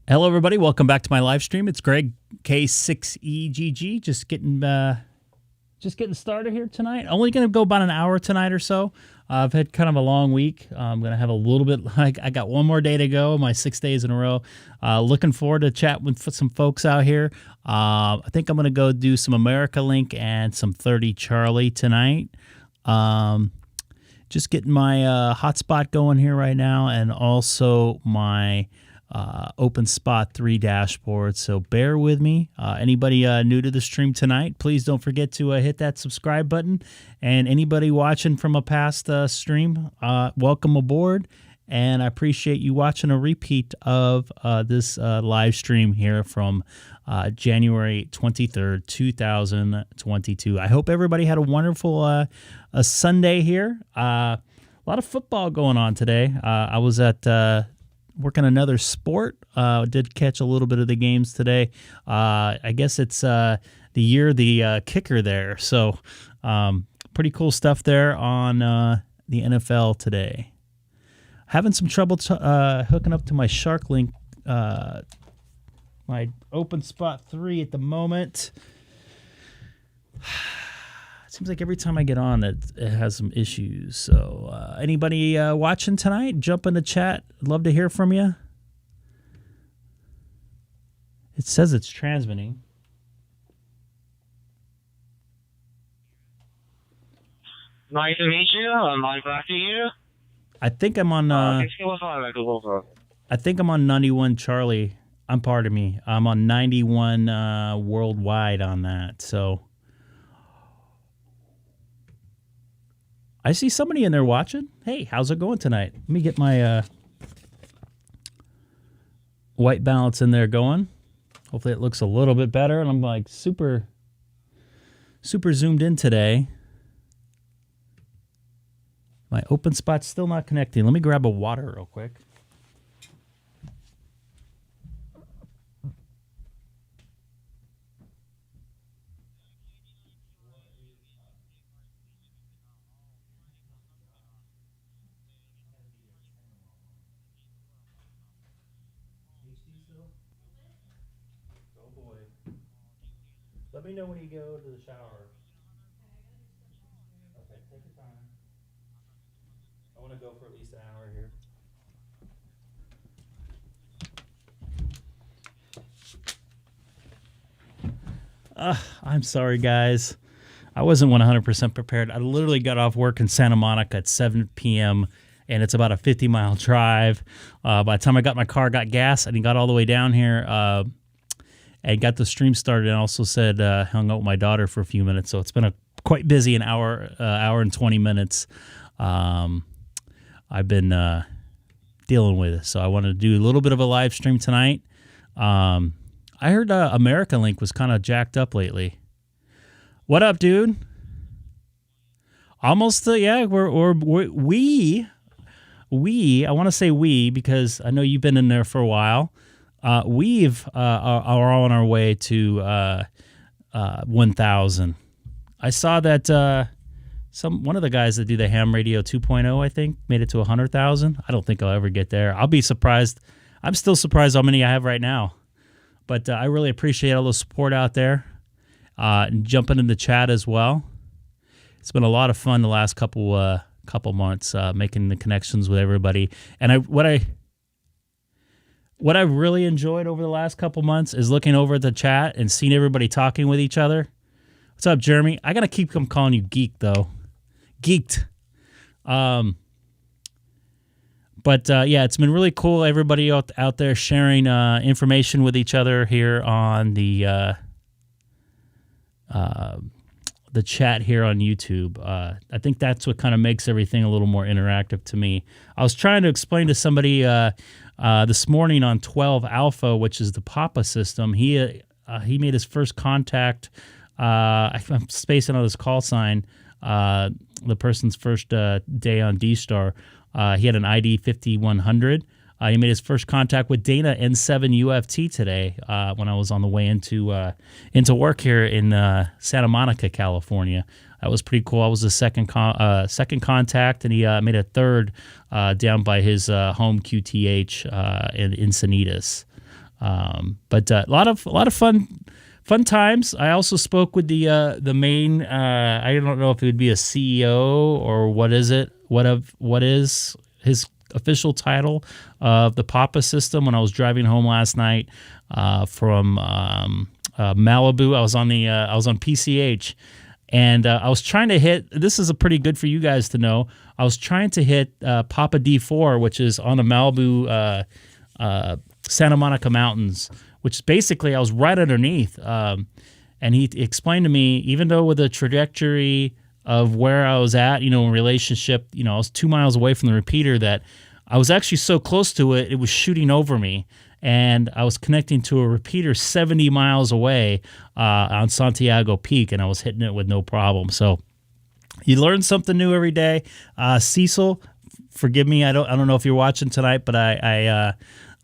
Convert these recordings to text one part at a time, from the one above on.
Hello, everybody. Welcome back to my live stream. It's Greg, K6EGG. Just getting started here tonight. Only going to go about an hour tonight or so. I've had kind of a long week. I'm going to have a little bit. I got one more day to go. My 6 days in a row. Looking forward to chat with some folks out here. I think I'm going to go do some America Link and some 30 Charlie tonight. Just getting my hotspot going here right now, and also my OpenSpot 3 dashboard. So bear with me. Anybody new to the stream tonight, please don't forget to hit that subscribe button. And anybody watching from a past stream, welcome aboard. And I appreciate you watching a repeat of this live stream here from January 23rd, 2022. I hope everybody had a wonderful a Sunday here. A lot of football going on today. I was at working another sport. Did catch a little bit of the games today. I guess it's the year the kicker there. So pretty cool stuff there on the NFL today. Having some trouble hooking up to my Shark Link, my OpenSpot 3 at the moment. Seems like every time I get on, it has some issues. So anybody watching tonight, jump in the chat. I'd love to hear from you. It says it's transmitting. Nice to meet you. Nice to see you. I think I'm on. I think I'm on 91 Charlie. Pardon me. I'm on 91 worldwide on that. So. I see somebody in there watching. Hey, how's it going tonight? Let me get my white balance in there going. Hopefully it looks a little bit better. And I'm like super zoomed in today. My open spot's still not connecting. Let me grab a water real quick. Let me know when you go to the shower. Okay, take your time. I want to go for at least an hour here. I'm sorry, guys. I wasn't 100% prepared. I literally got off work in Santa Monica at 7 p.m., and it's about a 50-mile drive. By the time I got my car, got gas, and got all the way down here, and got the stream started, and also said hung out with my daughter for a few minutes. So it's been quite busy, an hour and 20 minutes. I've been dealing with it. So I wanted to do a little bit of a live stream tonight. I heard America Link was kind of jacked up lately. What up, dude? Almost, yeah. We. I want to say we because I know you've been in there for a while. We've are on our way to 1,000. I saw that one of the guys that do the ham radio 2.0, I think, made it to 100,000. I don't think I'll ever get there. I'll be surprised. I'm still surprised how many I have right now. But I really appreciate all the support out there and jumping in the chat as well. It's been a lot of fun the last couple months making the connections with everybody. And what I really enjoyed over the last couple months is looking over at the chat and seeing everybody talking with each other. What's up, Jeremy? I got to keep calling you Geek, though. Geeked. But yeah, it's been really cool. Everybody out there sharing information with each other here on the chat here on YouTube. I think that's what kind of makes everything a little more interactive to me. I was trying to explain to somebody this morning on 12 Alpha, which is the Papa system. He made his first contact. I'm spacing on this call sign. The person's first day on DStar. He had an ID 5100. He made his first contact with Dana N7 UFT today when I was on the way into work here in Santa Monica, California. That was pretty cool. I was the second contact, and he made a third down by his home QTH in Encinitas. But a lot of fun times. I also spoke with the main. I don't know if it would be a CEO or what is it. What is his official title of the Papa system? When I was driving home last night from Malibu, I was on PCH, and I was trying to hit. This is a pretty good for you guys to know. I was trying to hit Papa D4, which is on the Malibu Santa Monica Mountains, which is basically I was right underneath. And he explained to me, even though with the trajectory of where I was at, in relationship, I was 2 miles away from the repeater, that I was actually so close to it, it was shooting over me. And I was connecting to a repeater 70 miles away on Santiago Peak, and I was hitting it with no problem. So you learn something new every day. Cecil, forgive me. I don't know if you're watching tonight, but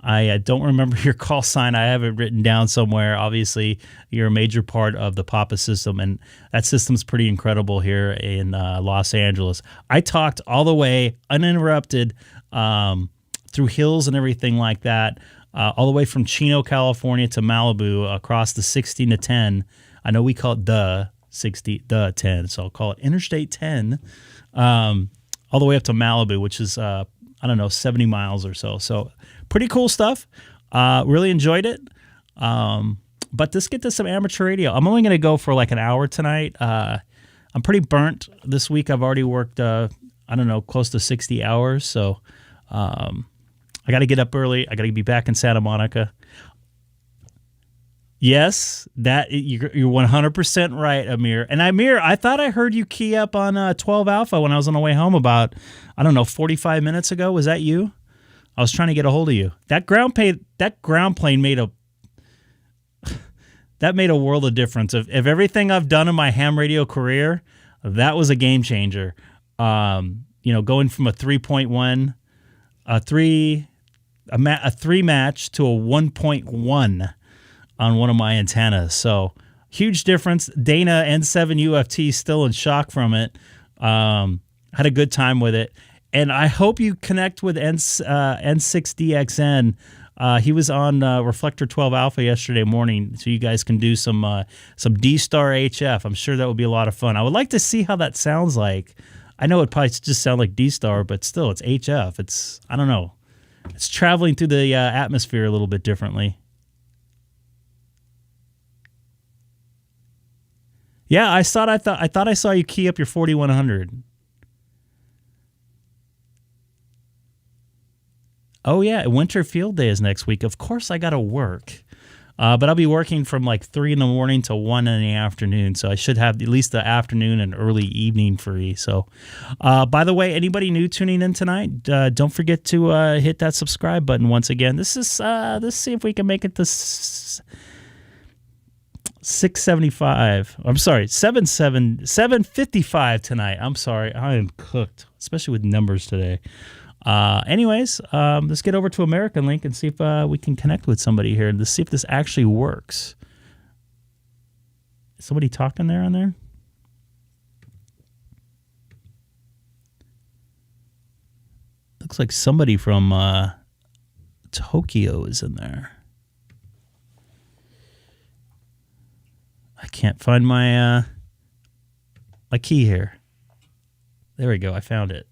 I don't remember your call sign. I have it written down somewhere. Obviously, you're a major part of the Papa system, and that system's pretty incredible here in Los Angeles. I talked all the way uninterrupted through hills and everything like that, all the way from Chino, California to Malibu across the 16 to 10. I know we call it the 10, so I'll call it Interstate 10, all the way up to Malibu, which is, 70 miles or so. So pretty cool stuff. Really enjoyed it. But let's get to some amateur radio. I'm only going to go for like an hour tonight. I'm pretty burnt this week. I've already worked, close to 60 hours. So I got to get up early. I got to be back in Santa Monica. Yes, that you're 100% right, Amir. And Amir, I thought I heard you key up on 12 Alpha when I was on the way home about, 45 minutes ago. Was that you? I was trying to get a hold of you. That ground plane made a world of difference. If everything I've done in my ham radio career, that was a game changer. Going from a 3.1, a 3 match to a 1.1 on one of my antennas. So huge difference. Dana N7 UFT still in shock from it. Had a good time with it. And I hope you connect with N6DXN. He was on Reflector 12 Alpha yesterday morning, so you guys can do some DStar HF. I'm sure that would be a lot of fun. I would like to see how that sounds like. I know it probably just sounds like DStar, but still, it's HF. I don't know. It's traveling through the atmosphere a little bit differently. Yeah, I thought I saw you key up your 4100. Oh yeah, winter field day is next week. Of course I got to work. But I'll be working from like 3 in the morning to 1 in the afternoon. So I should have at least the afternoon and early evening free. So, by the way, anybody new tuning in tonight, don't forget to hit that subscribe button once again. Let's see if we can make it to 675. I'm sorry, 755 tonight. I'm sorry. I am cooked, especially with numbers today. Anyways, let's get over to American Link and see if we can connect with somebody here to see if this actually works. Is somebody talking there on there? Looks like somebody from Tokyo is in there. I can't find my key here. There we go. I found it.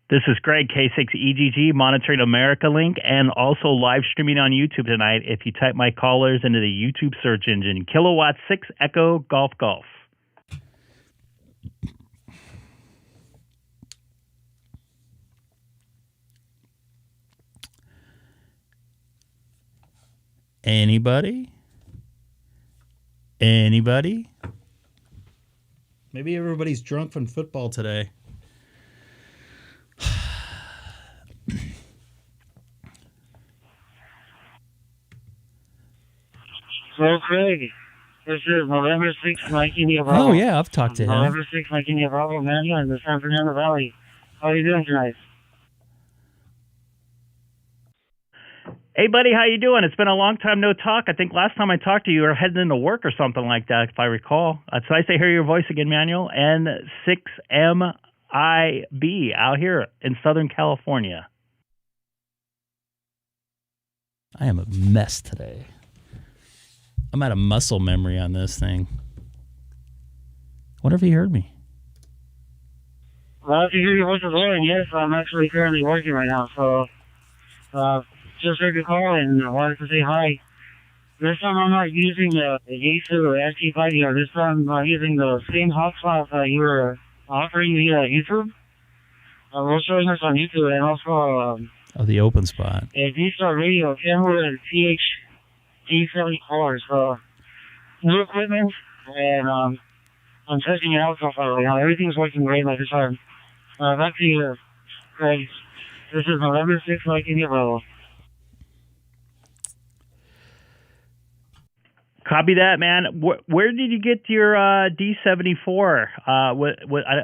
This is Greg, K6EGG, monitoring America Link and also live streaming on YouTube tonight. If you type my callers into the YouTube search engine, Kilowatt 6 Echo Golf Golf. Anybody? Anybody? Maybe everybody's drunk from football today. Okay. This is November 6th, 19 Oh, yeah, I've talked to him. November 6th, 19 Bravo, Manuel in the San Fernando Valley. How are you doing tonight? Hey, buddy, how you doing? It's been a long time no talk. I think last time I talked to you, you were heading into work or something like that, if I recall. So I say hear your voice again, Manuel. N6MIB out here in Southern California. I am a mess today. I'm out of muscle memory on this thing. Wonder if he heard me. Well, if you hear your voice alone, yes, I'm actually currently working right now, so just heard your call and I wanted to say hi. This time I'm not using the Yaesu or ST5 here. This time I'm using the same hotspot that you were offering via YouTube. We're showing us on YouTube and also The open spot. a DStar radio camera and D74. So new equipment and I'm testing it out so far right now. Everything's working great like this time. Back to you, Craig. This is November 6th, like in your Copy that, man. Where did you get your D74? I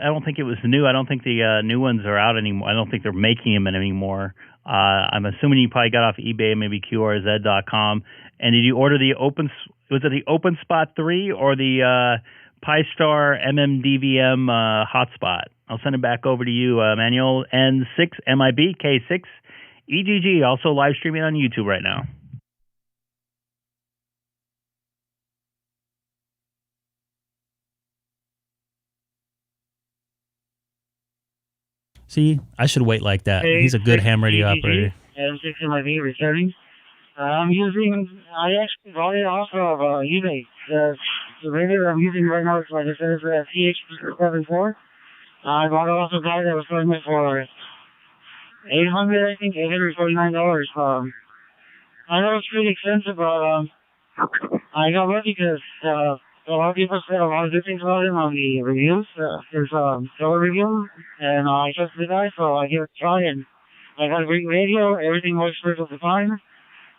don't think it was new. I don't think the new ones are out anymore. I don't think they're making them anymore. I'm assuming you probably got off eBay, maybe QRZ.com. And did you order the was it the Open Spot 3 or the Pi-Star MMDVM hotspot? I'll send it back over to you, Manuel. N6MIB K6EGG, also live streaming on YouTube right now. See, I should wait like that. He's a good ham radio operator. N6MIB returning. I actually bought it off of eBay. The radio I'm using right now is, like I said, is a CH74. I bought it off a guy that was selling it for $800, I think, $849. I know it's pretty expensive, but I got lucky because a lot of people said a lot of good things about him on the reviews. There's a seller review, and I trust the guy, so I gave it a try, and I got a great radio. Everything works perfectly fine.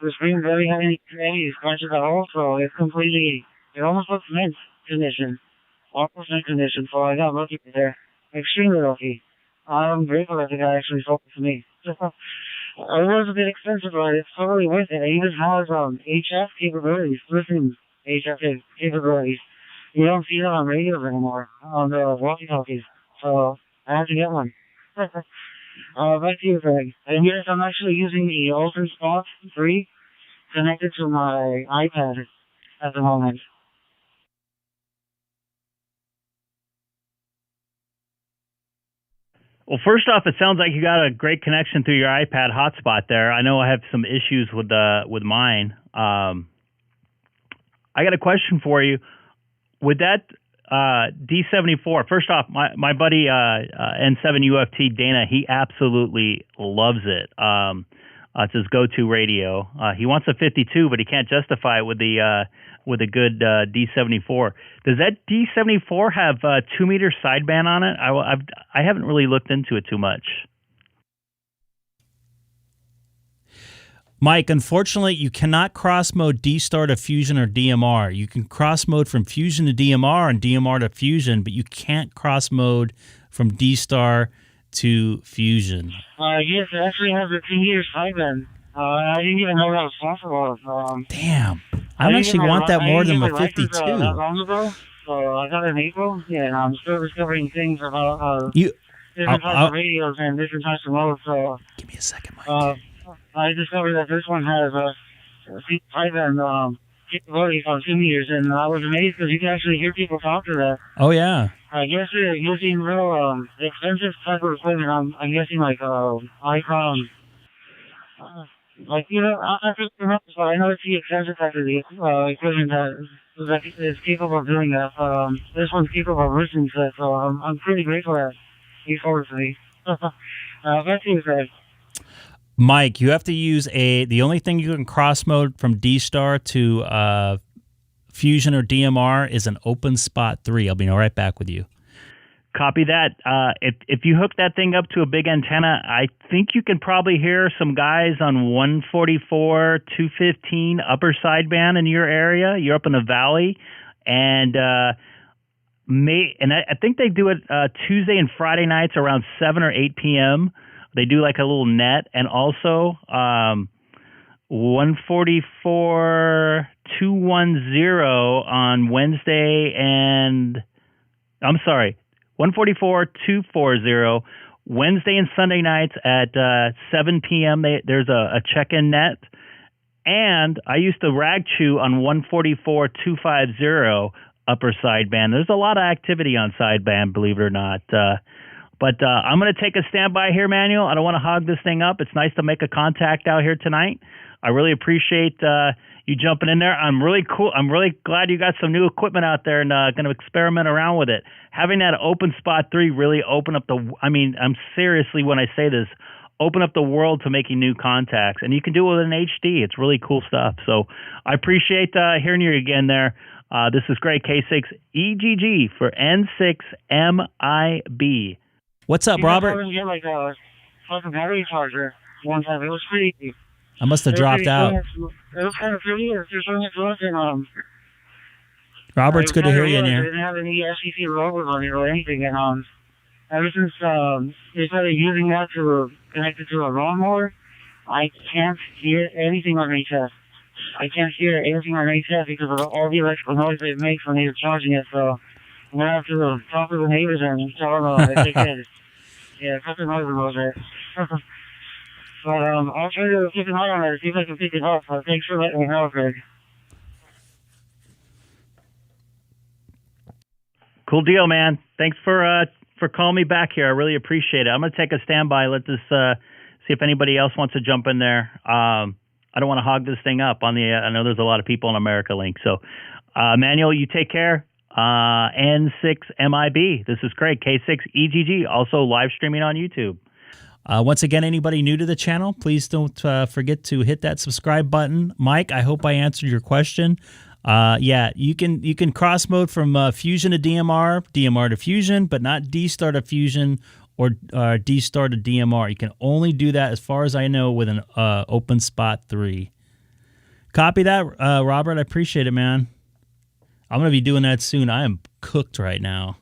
The screen barely had any scratches at all, so it's completely, it almost looks mint condition. Almost mint condition, so I got lucky there. Extremely lucky. I'm grateful that the guy actually sold it to me. It was a bit expensive, but it's totally worth it. It even has HF capabilities, listening HF capabilities. You don't see that on radios anymore, on the walkie-talkies. So I had to get one. Back to you, Greg. And yes, I'm actually using the Open Spot 3 connected to my iPad at the moment. Well, first off, it sounds like you got a great connection through your iPad hotspot there. I know I have some issues with mine. I got a question for you. With that D74, first off, my buddy N7UFT Dana, he absolutely loves it. It's his go-to radio. He wants a 52, but he can't justify it with a good D74. Does that D74 have 2-meter sideband on it? I haven't really looked into it too much. Mike, unfortunately, you cannot cross-mode DStar to Fusion or DMR. You can cross-mode from Fusion to DMR and DMR to Fusion, but you can't cross-mode from DStar to Fusion. Yes, it actually has a 2-meter sideband. I didn't even know that was possible. Damn. I actually want that more than my 52. Not long ago, so I got it in April, and I'm still discovering things about different types of radios and different types of modes. So give me a second, Mike. I discovered that this one has a sideband capabilities on 2 meters, and I was amazed because you can actually hear people talk to that. Oh, yeah. I guess they're using real expensive type of equipment. I'm guessing like Icom. Like, you know, I just remember, but I know it's the expensive type of equipment that is capable of doing that. This one's capable of listening to it, so I'm pretty grateful that he sold it to me. Back to you, Greg. Mike, you have to use the only thing you can cross mode from DStar to Fusion or DMR is an Open Spot 3. I'll be right back with you. Copy that. If you hook that thing up to a big antenna, I think you can probably hear some guys on 144, 215 upper sideband in your area. You're up in the valley, and I think they do it Tuesday and Friday nights around 7 or 8 p.m. They do like a little net, and also 144, 210 on Wednesday and 144, 240 Wednesday and Sunday nights at 7 p.m. There's a check-in net, And I used to rag chew on 144.250 upper sideband. There's a lot of activity on sideband, believe it or not. But I'm going to take a standby here, Manuel. I don't want to hog this thing up. It's nice to make a contact out here tonight. I really appreciate you jumping in there. I'm really glad you got some new equipment out there and going to experiment around with it. Having that open spot 3 really opened up I'm seriously when I say this, open up the world to making new contacts. And you can do it with an HD. It's really cool stuff. So I appreciate hearing you again there. This is great. K6EGG for N6MIB. What's up, Robert? I get like a fucking battery charger one time. It was pretty. I must have dropped out. It was kind of pretty. It was showing it to us, and Robert, it's good to hear you in I here. didn't have any SEC logos on it or anything, and ever since they started using that to connect it to a lawnmower, I can't hear anything on HF. I can't hear anything on HF because of all the electrical noise it makes when they're charging it. So I'm gonna have to talk to the neighbors and tell them if they can. Yeah, fucking noise knows it. But I'll try to keep an eye on it, see if I can pick it up. Thanks for letting me know, Greg. Cool deal, man. Thanks for calling me back here. I really appreciate it. I'm going to take a standby. Let this see if anybody else wants to jump in there. I don't want to hog this thing up on the. I know there's a lot of people on America Link. So, Manuel, you take care. N6MIB. This is Craig. K6EGG. Also live streaming on YouTube. Once again, anybody new to the channel, please don't forget to hit that subscribe button. Mike, I hope I answered your question. Yeah, you can cross mode from Fusion to DMR, DMR to Fusion, but not DStar to Fusion or DStar to DMR. You can only do that, as far as I know, with an Open Spot 3. Copy that, Robert. I appreciate it, man. I'm going to be doing that soon. I am cooked right now.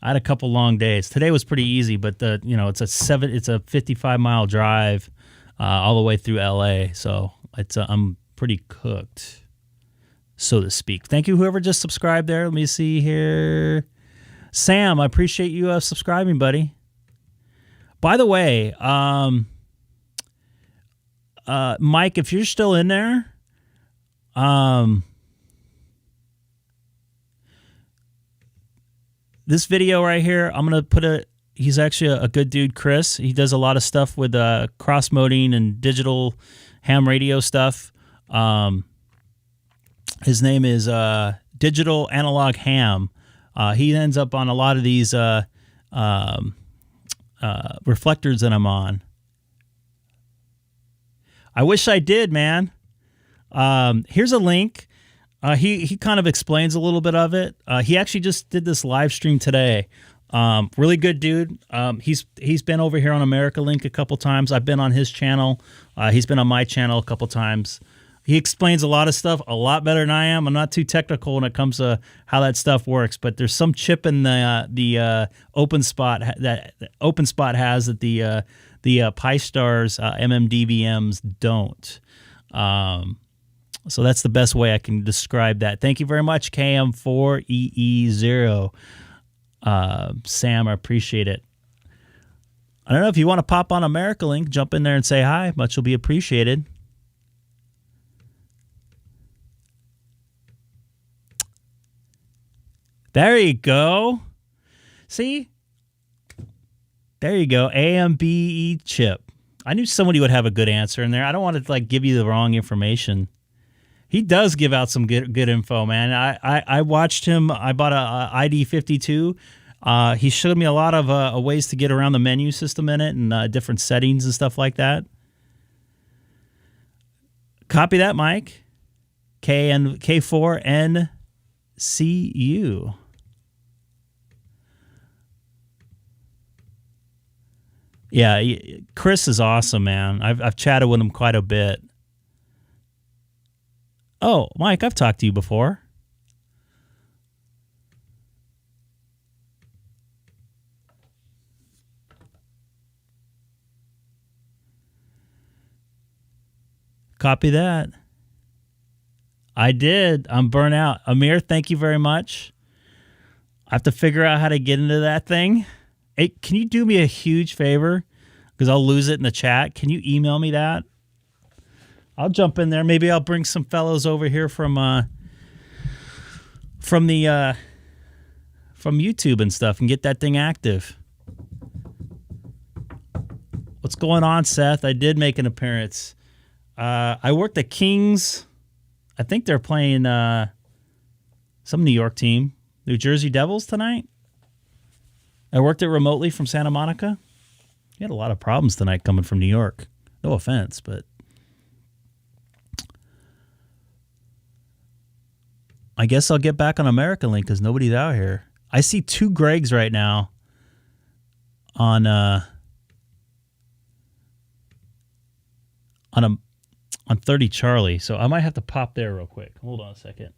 I had a couple long days. Today was pretty easy, but it's a 55-mile drive all the way through LA, so I'm pretty cooked, so to speak. Thank you, whoever just subscribed there. Let me see here. Sam, I appreciate you subscribing, buddy. By the way, Mike, if you're still in there, this video right here, I'm going to put he's actually a good dude, Chris. He does a lot of stuff with cross-moding and digital ham radio stuff. His name is Digital Analog Ham. He ends up on a lot of these reflectors that I'm on. I wish I did, man. Here's a link. He kind of explains a little bit of it. He actually just did this live stream today. Really good dude. He's been over here on America Link a couple times. I've been on his channel. He's been on my channel a couple times. He explains a lot of stuff a lot better than I am. I'm not too technical when it comes to how that stuff works, but there's some chip in the Open Spot that Open Spot has that the Pi-Star's MMDVMs don't. So that's the best way I can describe that. Thank you very much, KM4EE0. Sam, I appreciate it. I don't know if you want to pop on America Link, jump in there and say hi. Much will be appreciated. There you go. See? There you go. AMBE chip. I knew somebody would have a good answer in there. I don't want to give you the wrong information. He does give out some good info, man. I watched him. I bought a ID52. He showed me a lot of ways to get around the menu system in it and different settings and stuff like that. Copy that, Mike. K4NCU. Yeah, Chris is awesome, man. I've chatted with him quite a bit. Oh, Mike, I've talked to you before. Copy that. I did. I'm burnt out. Amir, thank you very much. I have to figure out how to get into that thing. Hey, can you do me a huge favor? Because I'll lose it in the chat. Can you email me that? I'll jump in there. Maybe I'll bring some fellows over here from YouTube and stuff and get that thing active. What's going on, Seth? I did make an appearance. I worked at Kings. I think they're playing some New York team, New Jersey Devils tonight. I worked it remotely from Santa Monica. You had a lot of problems tonight coming from New York. No offense, but I guess I'll get back on American Link because nobody's out here. I see 2 Gregs right now on 30 Charlie, so I might have to pop there real quick. Hold on a second.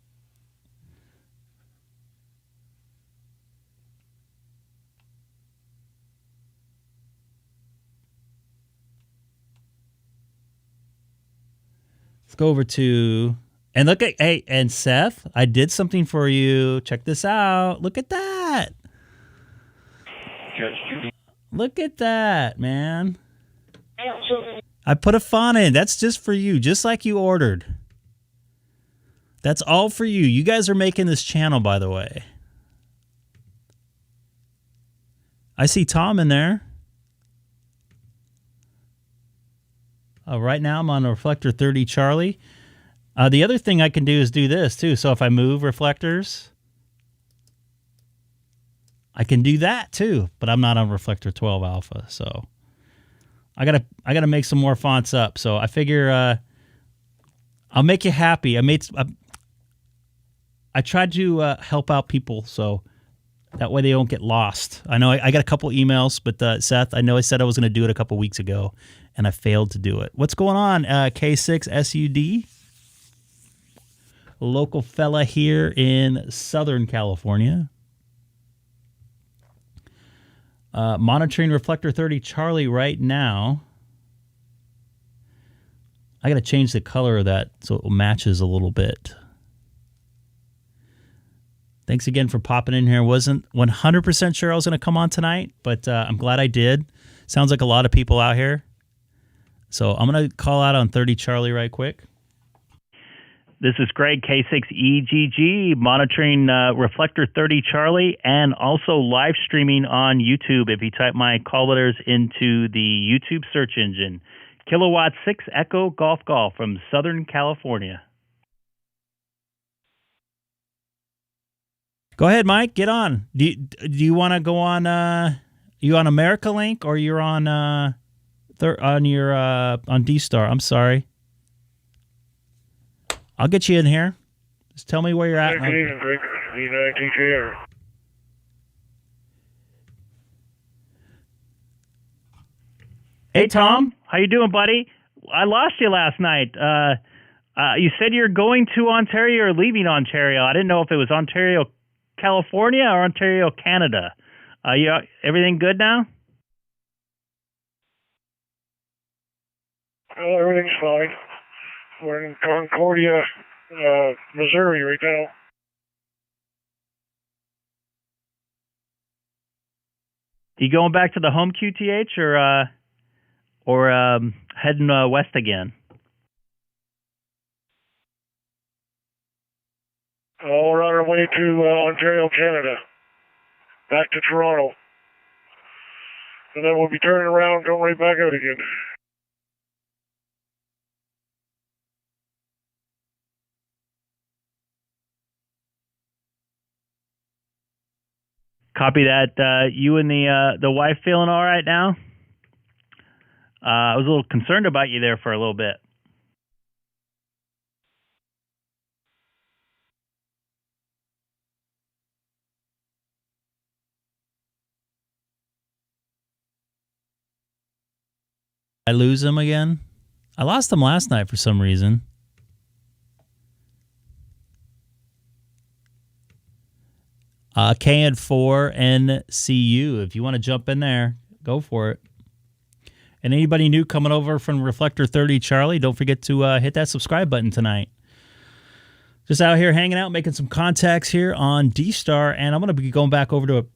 Let's go over to, and look at, hey, and Seth, I did something for you. Check this out. Look at that. Look at that, man. I put a font in. That's just for you, just like you ordered. That's all for you. You guys are making this channel, by the way. I see Tom in there. Right now I'm on a Reflector 30 Charlie. The other thing I can do is do this too. So if I move reflectors, I can do that too. But I'm not on Reflector 12 Alpha, so I gotta make some more fonts up. So I figure I'll make you happy. I tried to help out people so that way they don't get lost. I know I got a couple emails, but Seth, I know I said I was going to do it a couple weeks ago, and I failed to do it. What's going on, K6SUD? Local fella here in Southern California. Monitoring Reflector 30 Charlie right now. I got to change the color of that so it matches a little bit. Thanks again for popping in here. Wasn't 100% sure I was going to come on tonight, but I'm glad I did. Sounds like a lot of people out here. So I'm going to call out on 30 Charlie right quick. This is Greg, K6EGG, monitoring Reflector 30 Charlie, and also live streaming on YouTube. If you type my call letters into the YouTube search engine, Kilowatt 6 Echo Golf Golf from Southern California. Go ahead, Mike. Get on. Do you want to go on? You on America Link or you're on on DStar? I'm sorry. I'll get you in here. Just tell me where you're at. Hey, Tom. How you doing, buddy? I lost you last night. You said you're going to Ontario or leaving Ontario. I didn't know if it was Ontario, California or Ontario, Canada. Everything good now? Oh, everything's fine. We're in Concordia, Missouri right now. You going back to the home QTH or heading west again? Oh, we're on our way to Ontario, Canada. Back to Toronto. And then we'll be turning around and going right back out again. Copy that. You and the wife feeling all right now? I was a little concerned about you there for a little bit. I lose him again? I lost him last night for some reason. KN4NCU. If you want to jump in there, go for it. And anybody new coming over from Reflector 30 Charlie, don't forget to hit that subscribe button tonight. Just out here hanging out, making some contacts here on DStar, and I'm going to be going back over to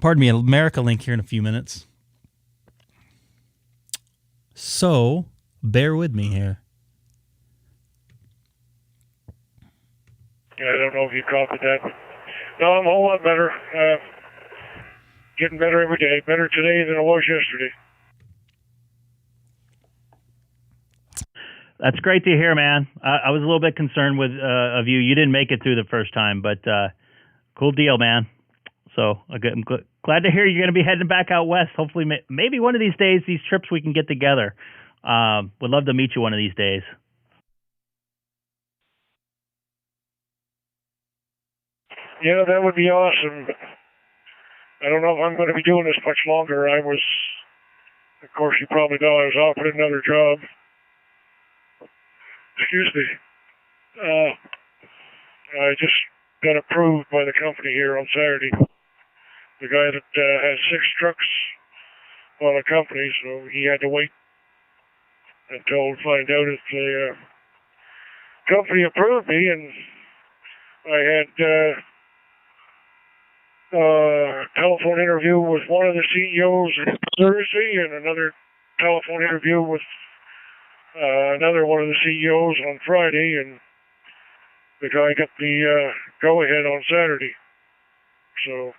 America Link here in a few minutes. So, bear with me here. I don't know if you copied that. No, I'm a whole lot better. Getting better every day. Better today than I was yesterday. That's great to hear, man. I was a little bit concerned with of you. You didn't make it through the first time, but cool deal, man. So I'm glad to hear you're going to be heading back out west. Hopefully, maybe one of these days, these trips we can get together. Would love to meet you one of these days. Yeah, that would be awesome. I don't know if I'm going to be doing this much longer. Of course, you probably know I was offered another job. Excuse me. I just got approved by the company here on Saturday. The guy that has 6 trucks on the company, so he had to wait until find out if the company approved me, and I had telephone interview with one of the CEOs on Thursday, and another telephone interview with another one of the CEOs on Friday, and the guy got the go-ahead on Saturday. So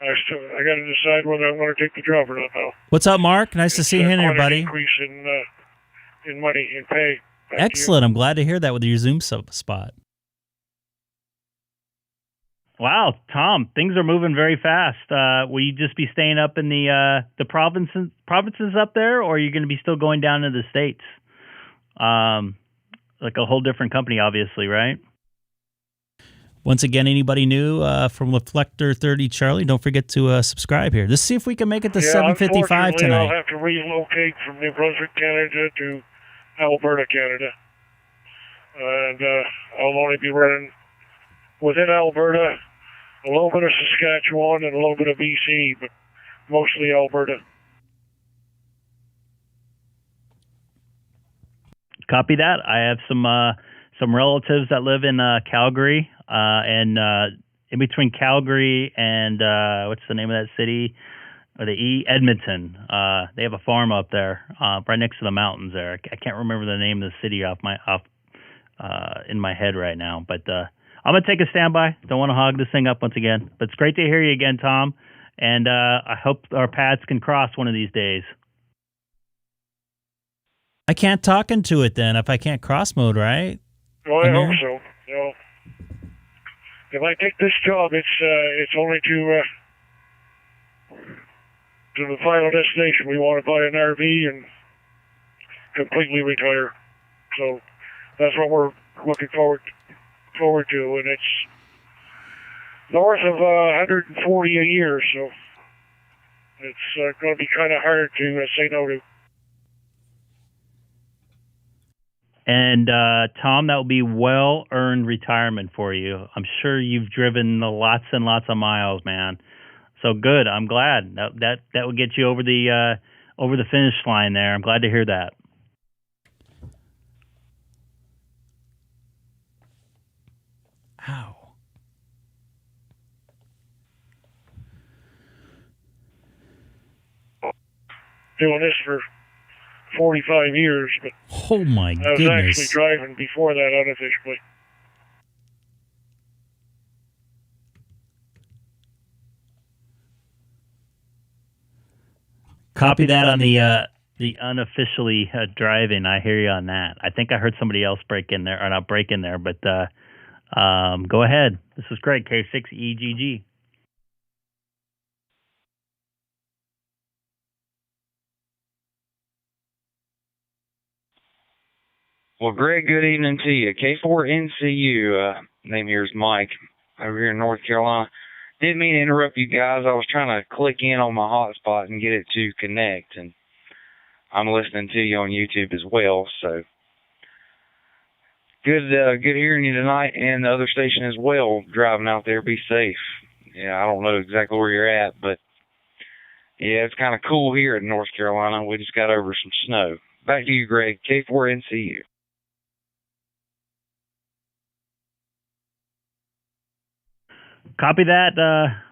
I got to decide whether I'm going to take the job or not now. What's up, Mark? Nice to see you in here, buddy. Increase in money, in pay. Excellent. I'm glad to hear that with your Zoom spot. Wow, Tom, things are moving very fast. Will you just be staying up in the provinces up there, or are you going to be still going down to the States? Like a whole different company, obviously, right? Once again, anybody new from Reflector 30 Charlie, don't forget to subscribe here. Let's see if we can make it to 7:55 tonight. I'll have to relocate from New Brunswick, Canada to Alberta, Canada. And I'll only be running within Alberta, a little bit of Saskatchewan, and a little bit of BC, but mostly Alberta. Copy that. I have some relatives that live in Calgary, and in between Calgary and what's the name of that city? Or Edmonton. They have a farm up there, right next to the mountains there. I can't remember the name of the city in my head right now, but I'm gonna take a standby. Don't want to hog this thing up once again, but it's great to hear you again, Tom. And I hope our paths can cross one of these days. I can't talk into it then if I can't cross mode, right? Well, I hope so. You know, if I take this job, it's only to the final destination. We want to buy an RV and completely retire. So that's what we're looking forward to, and it's north of 140 a year, so it's going to be kind of hard to say no to. And Tom, that will be well-earned retirement for you. I'm sure you've driven lots and lots of miles, man. So good. I'm glad that will get you over the finish line there. I'm glad to hear that. Ow. Doing this for 45 years, but oh my goodness. I was actually driving before that unofficially. Copy that on the unofficially driving. I hear you on that. I think I heard somebody else break in there, or not break in there, but go ahead. This is great. K6EGG. Well, Greg, good evening to you. K4NCU, name here is Mike, over here in North Carolina. Didn't mean to interrupt you guys. I was trying to click in on my hotspot and get it to connect, and I'm listening to you on YouTube as well. So good hearing you tonight, and the other station as well. Driving out there, be safe. Yeah, I don't know exactly where you're at, but yeah, it's kind of cool here in North Carolina. We just got over some snow. Back to you, Greg. K4NCU. Copy that,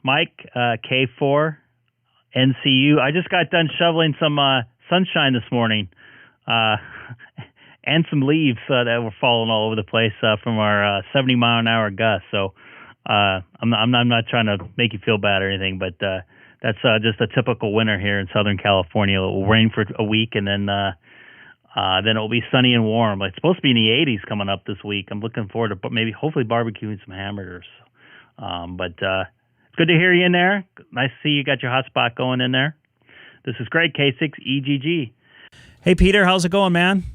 Mike, K4, NCU. I just got done shoveling some sunshine this morning. and some leaves that were falling all over the place from our 70-mile-an-hour gust. So I'm not trying to make you feel bad or anything, but that's just a typical winter here in Southern California. It will rain for a week, and then it'll be sunny and warm. It's supposed to be in the 80s coming up this week. I'm looking forward to hopefully barbecuing some hamburgers. But it's good to hear you in there. Nice to see you got your hotspot going in there. This is Greg, K6EGG. Hey, Peter, how's it going, man?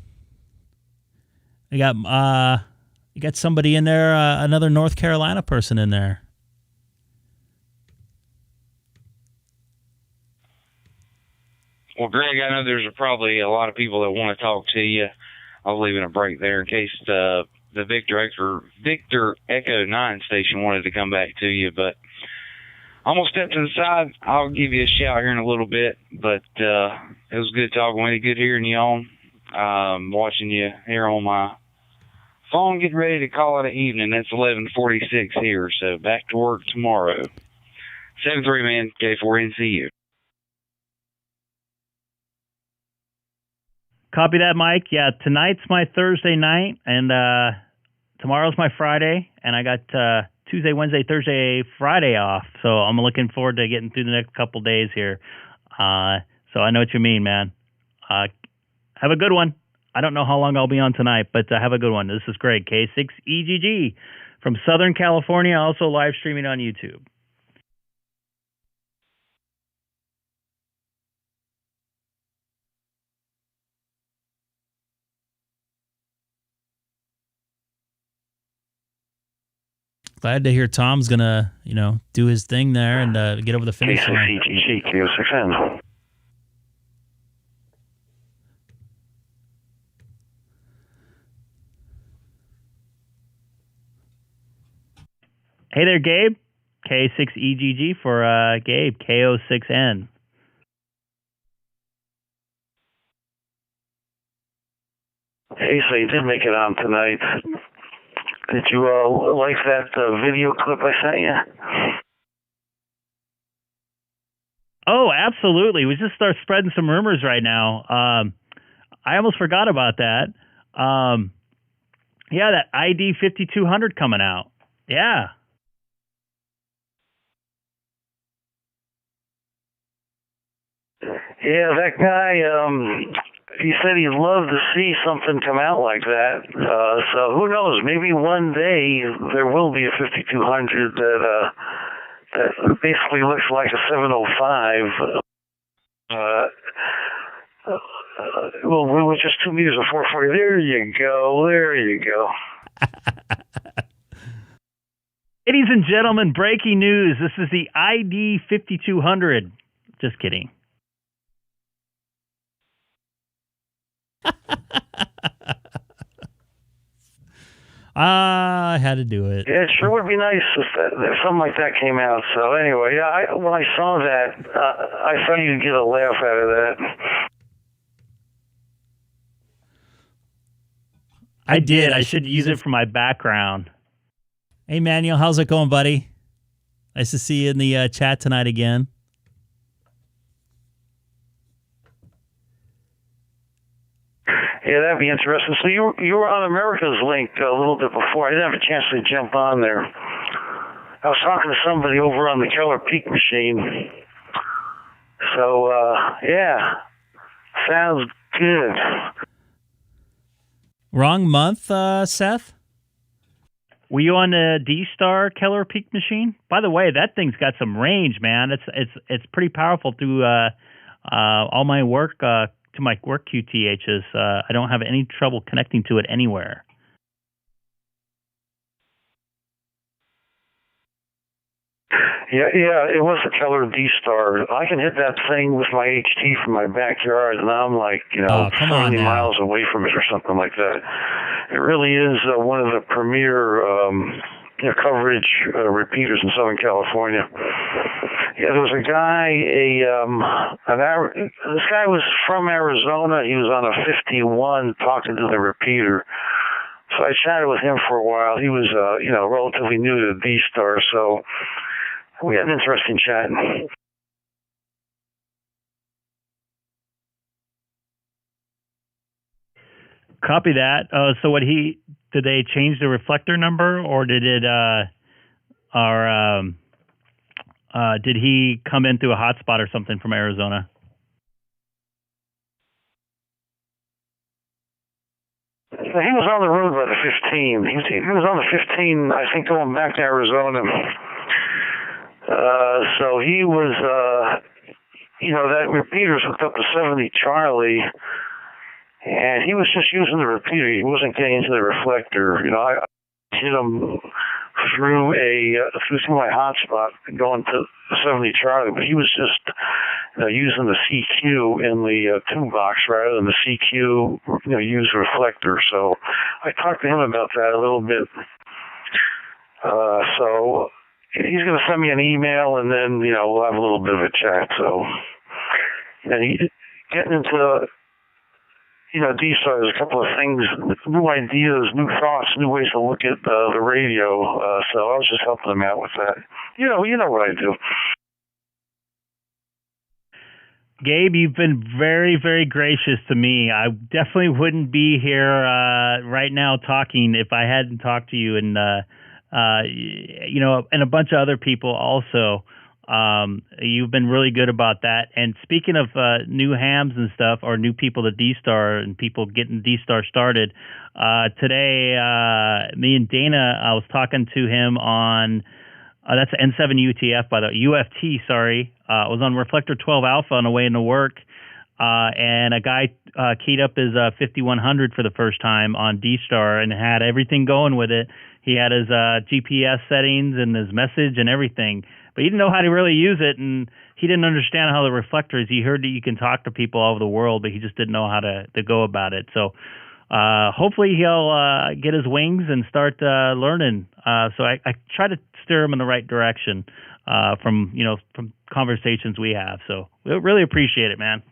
You got somebody in there, another North Carolina person in there. Well, Greg, I know there's probably a lot of people that want to talk to you. I was leaving a break there in case the Victor Echo 9 station wanted to come back to you, but I'm going to step to the side. I'll give you a shout here in a little bit, but it was good talking with you. Good hearing you on. Watching you here on my phone, getting ready to call it an evening. That's 11:46 here, so back to work tomorrow. 7-3, man, K4NCU. Copy that, Mike. Yeah, tonight's my Thursday night, and tomorrow's my Friday, and I got Tuesday, Wednesday, Thursday, Friday off. So I'm looking forward to getting through the next couple days here. So I know what you mean, man. Have a good one. I don't know how long I'll be on tonight, but have a good one. This is Greg, K6EGG from Southern California, also live streaming on YouTube. Glad to hear Tom's gonna, do his thing there and get over the finish line. K6EGG, K06N. Hey there, Gabe. K6EGG for Gabe, K06N. Hey, so you did make it on tonight. Did you like that video clip I sent you? Oh, absolutely. We just start spreading some rumors right now. I almost forgot about that. Yeah, that ID 5200 coming out. Yeah. Yeah, that guy, he said he'd love to see something come out like that. So who knows? Maybe one day there will be a 5200 that basically looks like a 705. Well, we were just 2 meters of 440. There you go. There you go. Ladies and gentlemen, breaking news. This is the ID 5200. Just kidding. I had to do it. Yeah, it sure would be nice if something like that came out. So anyway, yeah, when I saw that, I thought you'd get a laugh out of that. I did. I should use it for my background. Hey, Manuel, how's it going, buddy? Nice to see you in the chat tonight again. Yeah, that'd be interesting. So you were on America's Link a little bit before. I didn't have a chance to jump on there. I was talking to somebody over on the Keller Peak machine. So, yeah, sounds good. Wrong month, Seth? Were you on the DStar Keller Peak machine? By the way, that thing's got some range, man. It's pretty powerful through all my work. To my work QTHs, I don't have any trouble connecting to it anywhere. Yeah, it was a Keller D-Star. I can hit that thing with my HT from my backyard, and I'm like, 70 miles away from it or something like that. It really is one of the premier coverage repeaters in Southern California. Yeah, there was a guy, this guy was from Arizona. He was on a 51 talking to the repeater. So I chatted with him for a while. He was, relatively new to D-Star, so we had an interesting chat. Copy that. So did they change the reflector number, or did he come in through a hotspot or something from Arizona? He was on the road by the 15. He was on the 15, I think, going back to Arizona. So he was, that repeater's hooked up to 70 Charlie, and he was just using the repeater. He wasn't getting into the reflector. I hit him through my hotspot going to 70 Charlie, but he was just using the CQ in the tube box rather than the CQ, use the reflector. So I talked to him about that a little bit. So he's going to send me an email, and then, we'll have a little bit of a chat. So, getting into, DStar, there's a couple of things, new ideas, new thoughts, new ways to look at the radio. So I was just helping him out with that. You know what I do. Gabe, you've been very, very gracious to me. I definitely wouldn't be here right now talking if I hadn't talked to you, and and a bunch of other people also. You've been really good about that. And speaking of new hams and stuff, or new people to DStar and people getting DStar started, today me and Dana, I was talking to him on that's N7 UTF, by the way, UFT, sorry. I was on Reflector 12 Alpha on the way into work, and a guy keyed up his 5100 for the first time on DStar and had everything going with it. He had his GPS settings and his message and everything, but he didn't know how to really use it, and he didn't understand how the reflector is. He heard that you can talk to people all over the world, but he just didn't know how to go about it. So hopefully he'll get his wings and start learning. So I try to steer him in the right direction from conversations we have. So we really appreciate it, man.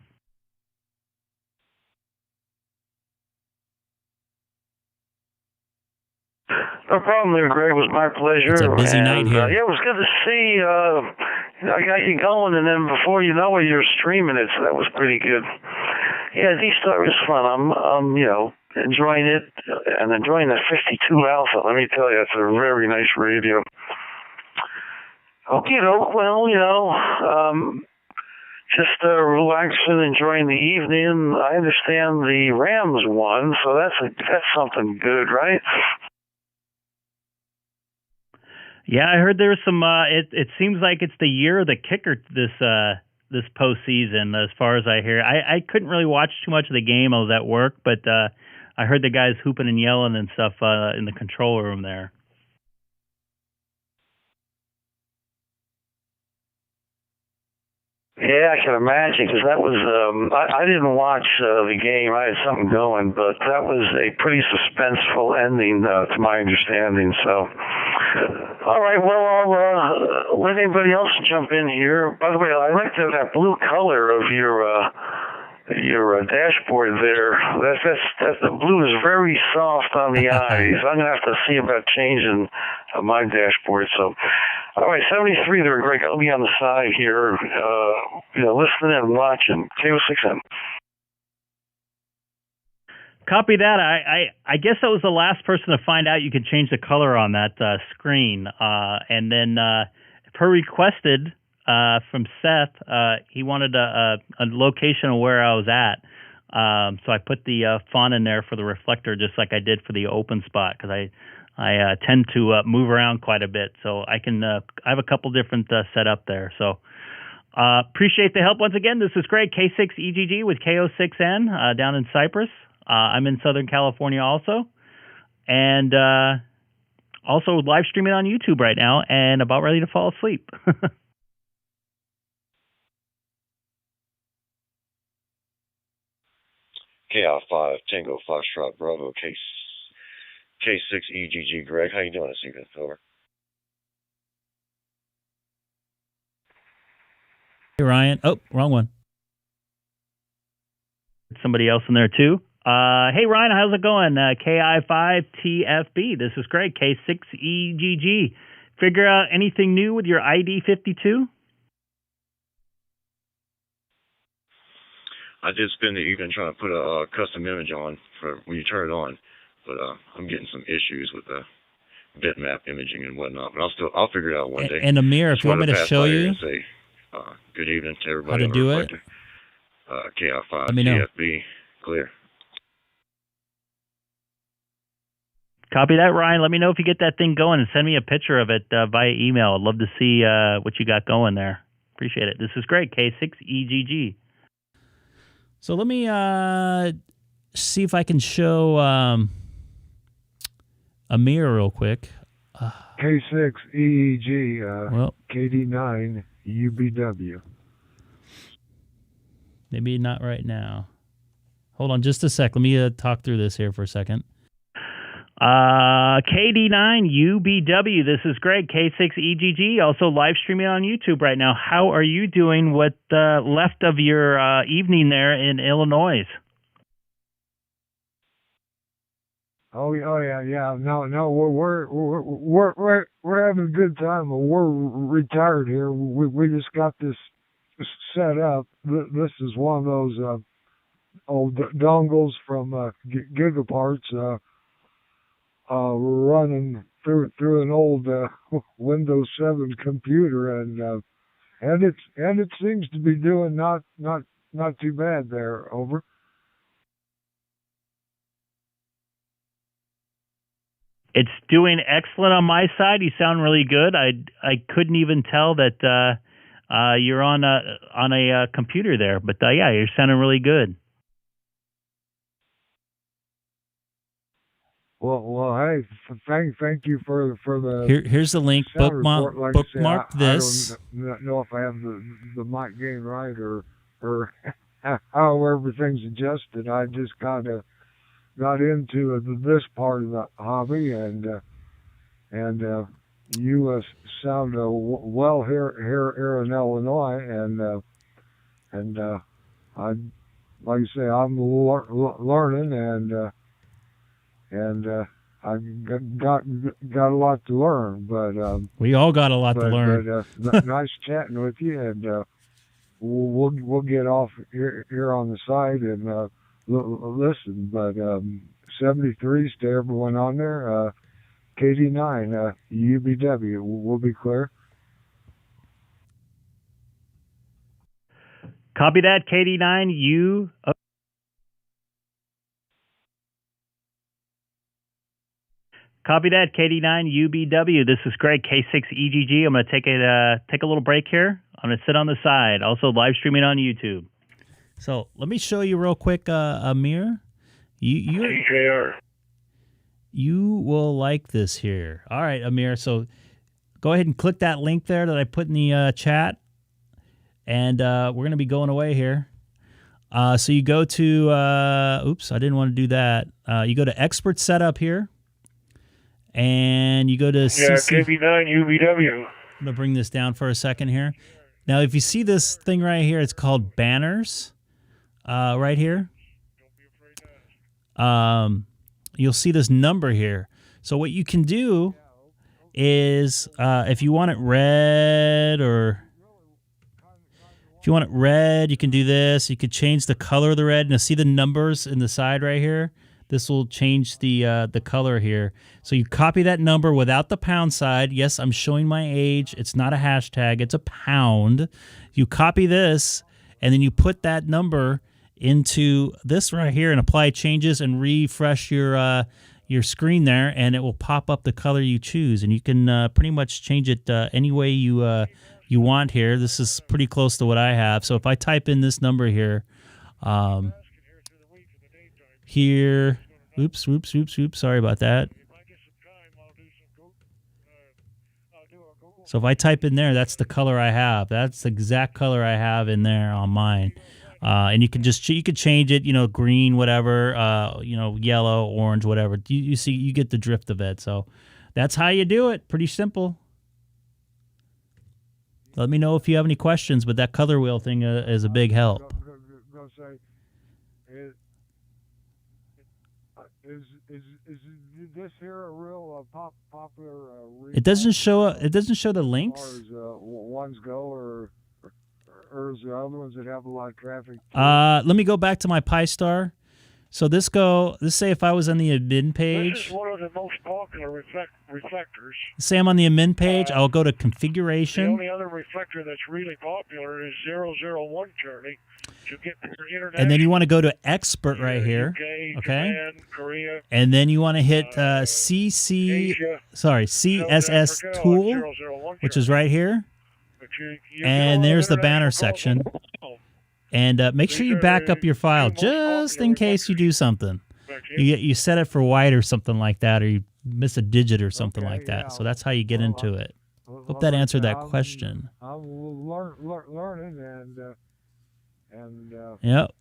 No problem there, Greg. It was my pleasure. It's a busy night here. Yeah, it was good to see. I got you going, and then before you know it, you're streaming it, so that was pretty good. Yeah, DStar was fun. I'm enjoying it and enjoying the 52 Alpha. Let me tell you, it's a very nice radio. Okay, just relaxing, enjoying the evening. I understand the Rams won, so that's something good, right? Yeah, I heard there's some. It seems like it's the year of the kicker this postseason, as far as I hear. I couldn't really watch too much of the game. I was at work, but I heard the guys hooping and yelling and stuff in the control room there. Yeah, I can imagine, because that was, I didn't watch the game. I had something going, but that was a pretty suspenseful ending, to my understanding. So, all right, well, I'll let anybody else jump in here. By the way, I like that blue color of your dashboard there. That's the blue is very soft on the eyes. I'm gonna have to see about changing my dashboard. So, all right, 73 there, Greg. I'll be on the side here, listening and watching. K6EGG. Copy that. I guess I was the last person to find out you could change the color on that screen. And then per requested from Seth, he wanted a location of where I was at. So I put the font in there for the reflector, just like I did for the open spot, because I tend to move around quite a bit. So I have a couple different set up there. So appreciate the help once again. This is Greg, K6EGG with K06N down in Cypress. I'm in Southern California also. And also live streaming on YouTube right now and about ready to fall asleep. KI5 Tango Foxtrot Bravo K6EGG. Greg, how you doing this evening, over? Hey, Ryan. Oh, wrong one. Somebody else in there too. Hey, Ryan, how's it going? KI5TFB. This is Greg, K6EGG. Figure out anything new with your ID52? I did spend the evening trying to put a custom image on for when you turn it on, but I'm getting some issues with the bitmap imaging and whatnot. But I'll figure it out one day. And Amir, if you want me to show you, say, good evening to everybody. How to on the do reflector. KI5 Let me know. TFB clear. Copy that, Ryan. Let me know if you get that thing going and send me a picture of it via email. I'd love to see what you got going there. Appreciate it. This is great. K6EGG. So let me see if I can show Amir real quick. K6EGG, KD9 UBW. Maybe not right now. Hold on just a sec. Let me talk through this here for a second. KD9 UBW. This is Greg. K6EGG. Also live streaming on YouTube right now. How are you doing with left of your evening there in Illinois? Oh yeah. No. We're having a good time. We're retired here. We just got this set up. This is one of those old dongles from Gigaparts. Running through an old Windows 7 computer, and it seems to be doing not too bad there. Over. It's doing excellent on my side. You sound really good. I couldn't even tell that you're on a computer there, but yeah, you're sounding really good. Well, hey, thank you for the. Here's the link. Bookmark this. I don't know if I have the mic gain right or how everything's adjusted. I just kind of got into this part of the hobby, and you sound well here in Illinois, and I like I say, I'm learning, and I got a lot to learn, but we all got a lot to learn. But nice chatting with you, and we'll get off here on the side and listen. But 73s to everyone on there. KD9 UBW. We'll be clear. Copy that. KD9 Copy that, KD9 UBW. This is Greg, K6EGG. I'm going to take a little break here. I'm going to sit on the side. Also live streaming on YouTube. So let me show you real quick, Amir. You will like this here. All right, Amir. So go ahead and click that link there that I put in the chat, and we're going to be going away here. So you go to, oops, I didn't want to do that. You go to Expert Setup here. And you go to KV9 UBW. I'm going to bring this down for a second here. Now, if you see this thing right here, it's called banners right here. You'll see this number here. So what you can do is if you want it red, or if you want it red, you can do this. You could change the color of the red. Now, see the numbers in the side right here? This will change the color here. So you copy that number without the pound sign. Yes, I'm showing my age. It's not a hashtag. It's a pound. You copy this, and then you put that number into this right here and apply changes and refresh your screen there, and it will pop up the color you choose. And you can pretty much change it any way you want here. This is pretty close to what I have. So if I type in this number here, here, oops, sorry about that. So if I type in there, that's the color I have. That's the exact color I have in there on mine. And you can change it, green, whatever, yellow, orange, whatever. You see, you get the drift of it. So that's how you do it. Pretty simple. Let me know if you have any questions, but that color wheel thing is a big help. Is this here a real popular? It doesn't show the links. As far as ones go, or or is there other ones that have a lot of traffic? Let me go back to my Pi-Star. So this say if I was on the admin page. This is one of the most popular reflectors. Say I'm on the admin page, I'll go to configuration. The only other reflector that's really popular is 001 Charlie. To get your and then you want to go to expert right here. UK, okay. Japan, Korea, and then you want to hit CSS tool, which is right here. And there's the banner section. And make sure you back up your file just in case you do something. You set it for white or something like that, or you miss a digit or something like that. So that's how you get into it. Hope that answered that question. I'm learning and yep.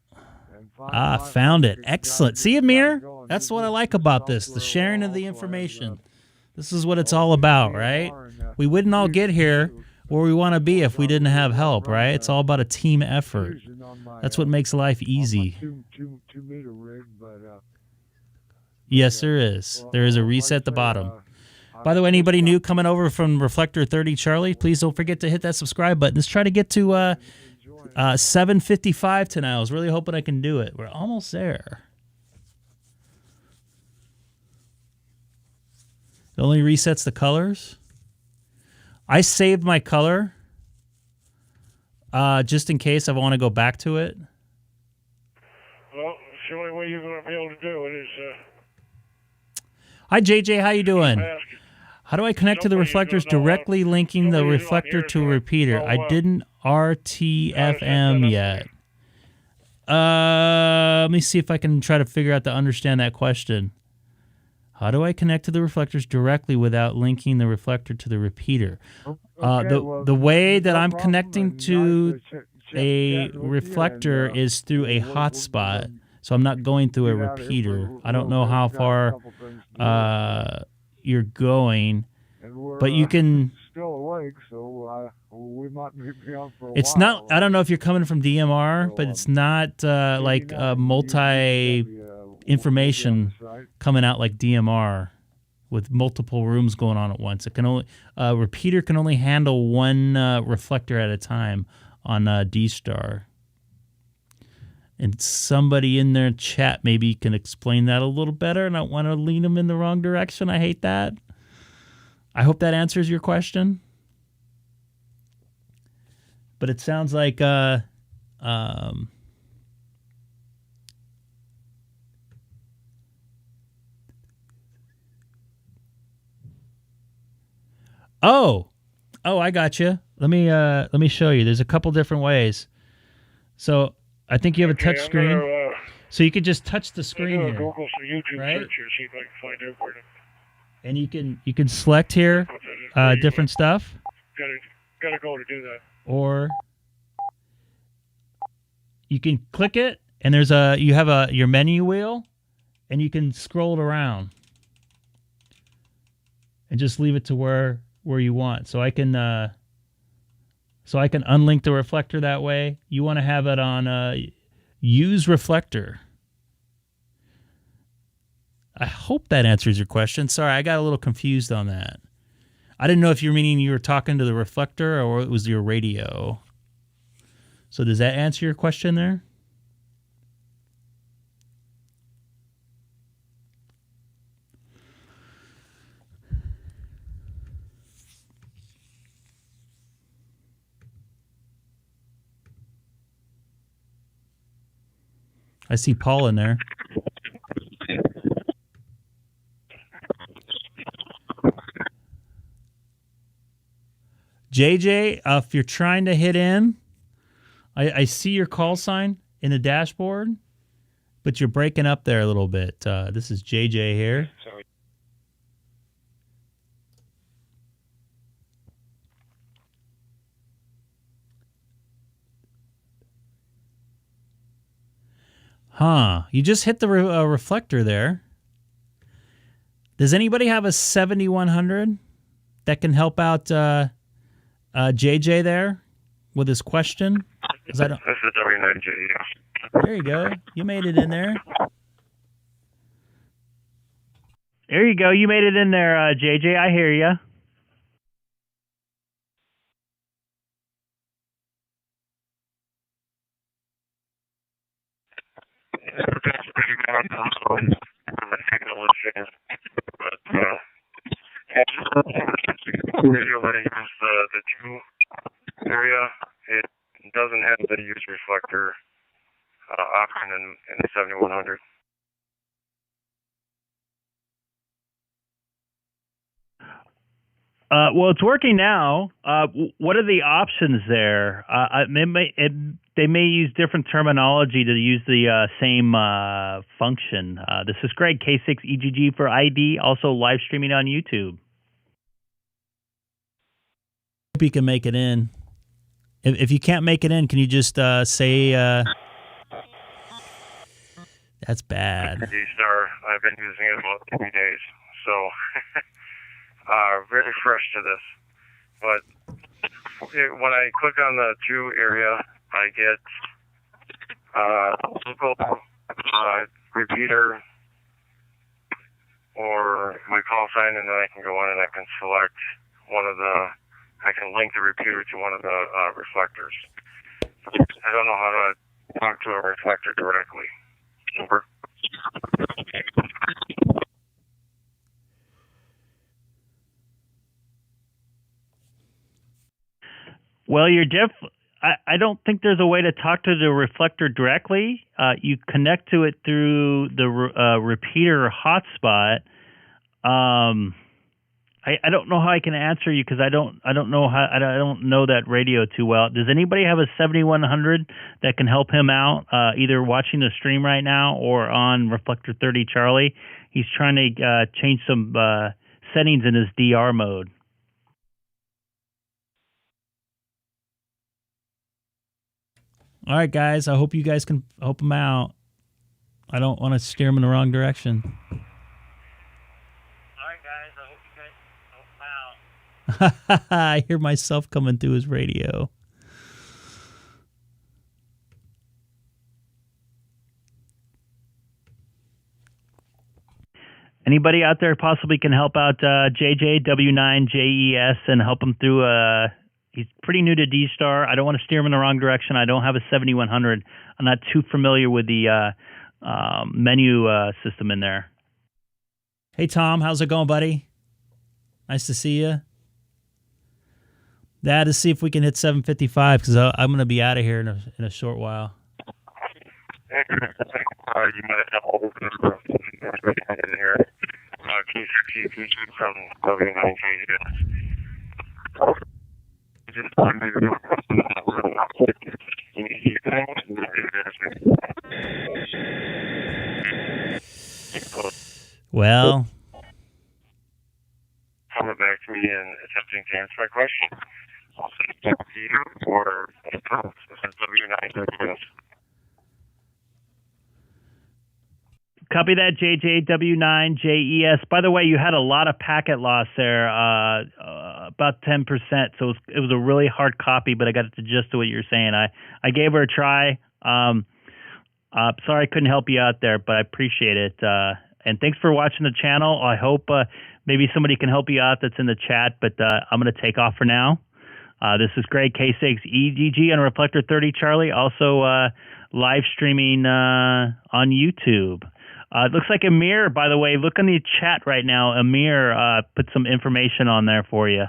Found it. Excellent. See, Amir? That's what I like about this, the sharing of the information. This is what it's all about, right? We wouldn't all get here where we want to be if we didn't have help, right? It's all about a team effort. That's what makes life easy. Yes, there is. There is a reset at the bottom. By the way, anybody new coming over from Reflector 30 Charlie, please don't forget to hit that subscribe button. Let's try to get to 7:55 tonight. I was really hoping I can do it. We're almost there. It only resets the colors. I saved my color just in case I want to go back to it. Well, it's the only way you're going to be able to do it is... Hi, JJ. How you doing? How do I connect to the reflectors directly linking the reflector to a repeater? I didn't RTFM yet. Let me see if I can try to figure out to understand that question. How do I connect to the reflectors directly without linking the reflector to the repeater? The way that I'm connecting to a reflector is through a hotspot, so I'm not going through a repeater. I don't know how far you're going, but you can... Still awake, so we might be on for a it's while. not. I don't know if you're coming from DMR, but it's not like multi information coming out like DMR with multiple rooms going on at once. It can only repeater can only handle one reflector at a time on DStar. And somebody in their chat maybe can explain that a little better, and I want to lean them in the wrong direction. I hate that. I hope that answers your question. But it sounds like Oh, I got you. Let me show you. There's a couple different ways. So I think you have a touch screen. So you could just touch the screen here. Google some YouTube right? search here, see if I can find out where to... And you can select here different stuff. Gotta go to do that. Or you can click it, and you have your menu wheel, and you can scroll it around and just leave it to where you want. So I can unlink the reflector that way. You want to have it on use reflector. I hope that answers your question. Sorry, I got a little confused on that. I didn't know if you were meaning you were talking to the reflector or it was your radio. So does that answer your question there? I see Paul in there. JJ, if you're trying to hit in, I see your call sign in the dashboard, but you're breaking up there a little bit. This is JJ here. Sorry. Huh. You just hit the reflector there. Does anybody have a 7100 that can help out JJ there with his question? This is W9J, yeah. There you go. You made it in there. There you go. You made it in there, JJ. I hear you. radio that uses the 2 area, it doesn't have the use reflector option in the 7100. Well, it's working now. What are the options there? They may use different terminology to use the same function. This is Greg, K6EGG for ID, also live streaming on YouTube. Hope you can make it in. If you can't make it in, can you just say... That's bad. DStar, I've been using it about 3 days, so... very fresh to this, but when I click on the 2 area, I get local repeater or my call sign, and then I can go in and I can select I can link the repeater to one of the reflectors. I don't know how to talk to a reflector directly. Over. Well, I don't think there's a way to talk to the reflector directly. You connect to it through the repeater hotspot. I don't know how I can answer you because I don't know that radio too well. Does anybody have a 7100 that can help him out? Either watching the stream right now or on Reflector 30 Charlie. He's trying to change some settings in his DR mode. All right, guys. I hope you guys can help him out. I don't want to steer him in the wrong direction. All right, guys. I hope you guys help him out. I hear myself coming through his radio. Anybody out there possibly can help out JJW9JES and help him through he's pretty new to DStar. I don't want to steer him in the wrong direction. I don't have a 7100. I'm not too familiar with the menu system in there. Hey, Tom. How's it going, buddy? Nice to see you. To see if we can hit 755 because I'm going to be out of here in a short while. You might have all in here. K6EGG from W9JES. Well, coming back to me and attempting to answer my question. I'll say thank you or W9JES. Copy that, JJW9JES. By the way, you had a lot of packet loss there, about 10%. So it was a really hard copy, but I got the gist of what you're saying. I gave her a try. Sorry I couldn't help you out there, but I appreciate it. And thanks for watching the channel. I hope maybe somebody can help you out that's in the chat, but I'm going to take off for now. This is Greg, K6EGG on Reflector 30 Charlie, also live streaming on YouTube. It looks like Amir, by the way, look in the chat right now. Amir put some information on there for you.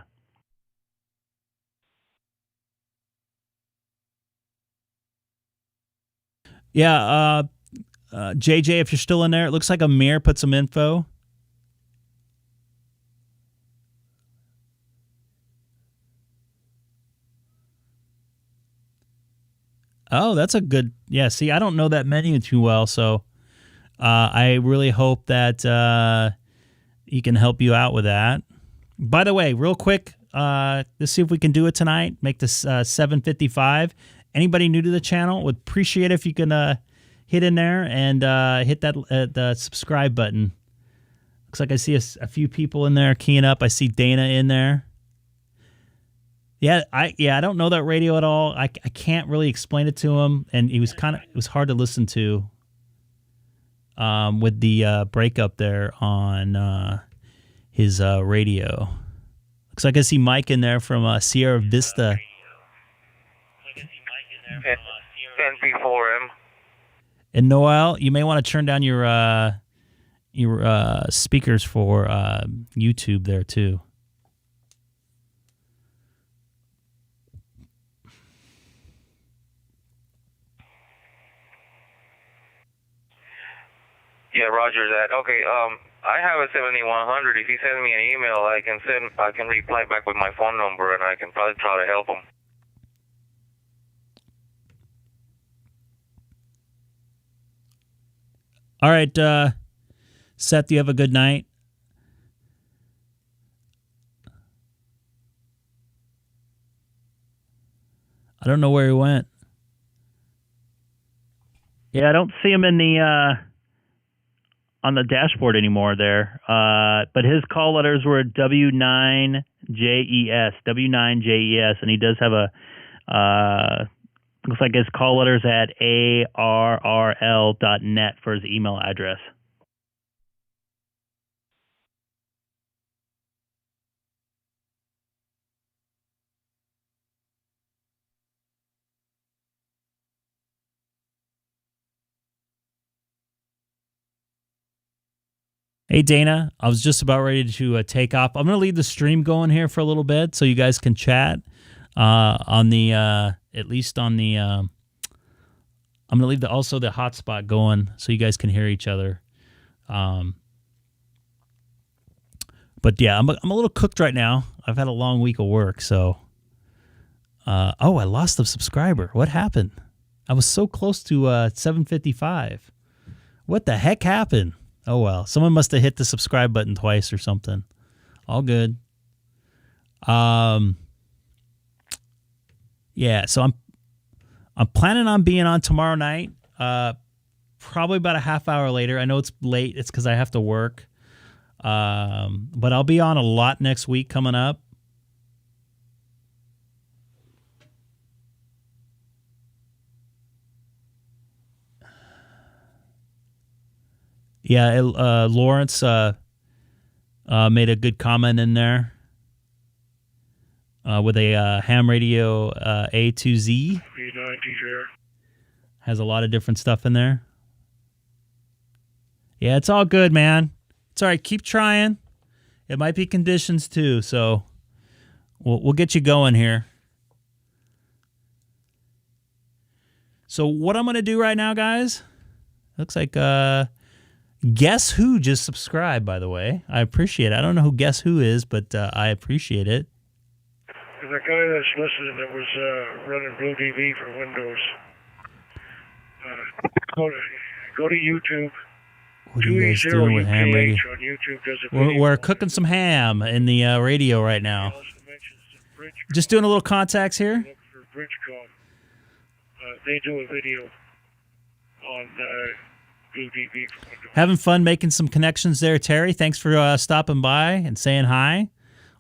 Yeah, JJ, if you're still in there, it looks like Amir put some info. Oh, that's a good... Yeah, see, I don't know that menu too well, so... I really hope that he can help you out with that. By the way, real quick, let's see if we can do it tonight. Make this 7:55. Anybody new to the channel would appreciate it if you can hit in there and hit that the subscribe button. Looks like I see a few people in there keying up. I see Dana in there. Yeah, I don't know that radio at all. I can't really explain it to him, and it was hard to listen to. With the breakup there on his radio. Looks like I see Mike in there from Sierra Vista. NP4M. And Noel, you may want to turn down your speakers for YouTube there too. Yeah, Roger that. Okay, I have a 7100. If you send me an email, I can reply back with my phone number, and I can probably try to help them. All right, Seth, you have a good night. I don't know where he went. Yeah, I don't see him in the on the dashboard anymore there. But his call letters were W9JES, W9JES, and he does have a looks like his call letters at arrl.net for his email address. Hey, Dana, I was just about ready to take off. I'm going to leave the stream going here for a little bit so you guys can chat on the, at least on the, I'm going to leave also the hotspot going so you guys can hear each other. But yeah, I'm a little cooked right now. I've had a long week of work, so. Oh, I lost a subscriber. What happened? I was so close to 755. What the heck happened? Oh, well, someone must have hit the subscribe button twice or something. All good. Yeah, so I'm planning on being on tomorrow night, probably about a half hour later. I know it's late. It's because I have to work. But I'll be on a lot next week coming up. Yeah, Lawrence made a good comment in there with a ham radio A to Z. Has a lot of different stuff in there. Yeah, it's all good, man. It's all right. Keep trying. It might be conditions too, so we'll get you going here. So what I'm going to do right now, guys, looks like Guess Who just subscribed, by the way. I appreciate it. I don't know who Guess Who is, but I appreciate it. There's a guy that's listening that was running Blue TV for Windows. Go to YouTube. What are you guys doing with ham radio? On YouTube does a video. We're cooking some ham in the radio right now. Just doing a little contacts here. Look for Bridgecom. They do a video on Blue TV. Having fun making some connections there, Terry. Thanks for stopping by and saying hi.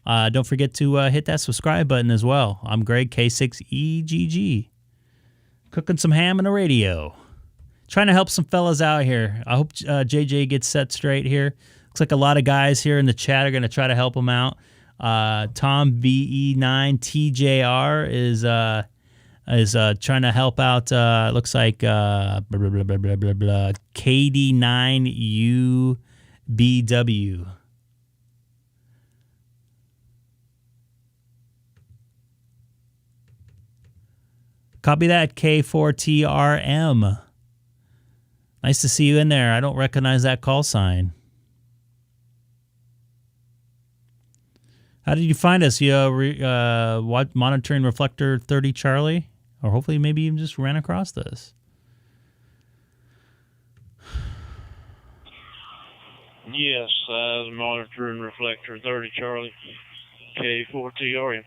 Don't forget to hit that subscribe button as well. I'm Greg, K6EGG. Cooking some ham in the radio. Trying to help some fellas out here. I hope JJ gets set straight here. Looks like a lot of guys here in the chat are going to try to help him out. Tom VE9TJR is trying to help out. Looks like KD9UBW. Copy that, K4TRM. Nice to see you in there. I don't recognize that call sign. How did you find us? You monitoring Reflector 30 Charlie? Or hopefully maybe you just ran across this. Yes, I was monitoring Reflector 30 Charlie, K4TRM.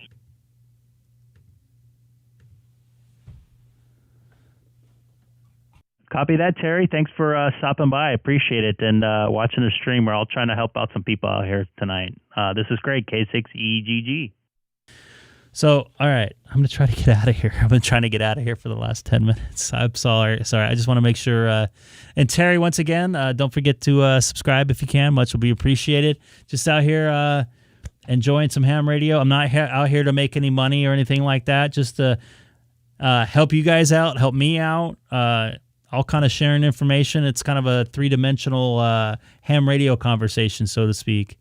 Copy that, Terry. Thanks for stopping by. I appreciate it. And watching the stream. We're all trying to help out some people out here tonight. This is great. K6EGG. So, all right. I'm going to try to get out of here. I've been trying to get out of here for the last 10 minutes. I'm sorry. I just want to make sure. And Terry, once again, don't forget to subscribe if you can. Much will be appreciated. Just out here enjoying some ham radio. I'm not out here to make any money or anything like that. Just to help you guys out, help me out. all kind of sharing information. It's kind of a three-dimensional ham radio conversation, so to speak.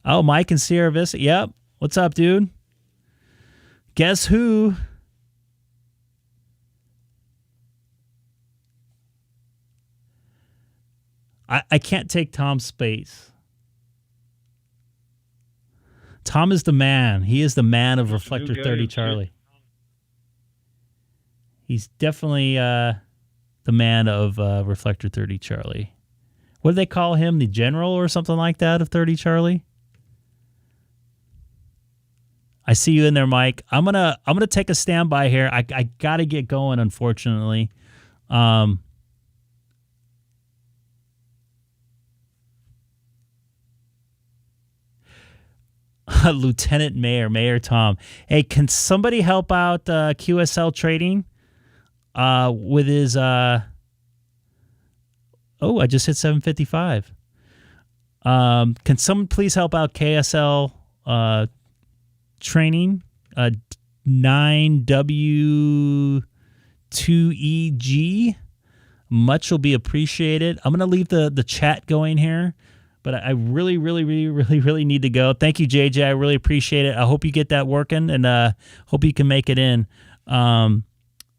Oh, Mike and Sierra Vista. Yep. What's up, dude? Guess who? I can't take Tom's space. Tom is the man. He is the man of Reflector 30 Charlie. He's definitely the man of Reflector 30 Charlie. What do they call him? The general or something like that of 30 Charlie? I see you in there, Mike. I'm gonna take a standby here. I gotta get going, unfortunately. Lieutenant Mayor Tom. Hey, can somebody help out QSL Trading with his I just hit 755. Can someone please help out KSL Training 9W2EG? Much will be appreciated. I'm going to leave the chat going here, but I really need to go. Thank you, JJ. I really appreciate it. I hope you get that working, and hope you can make it in.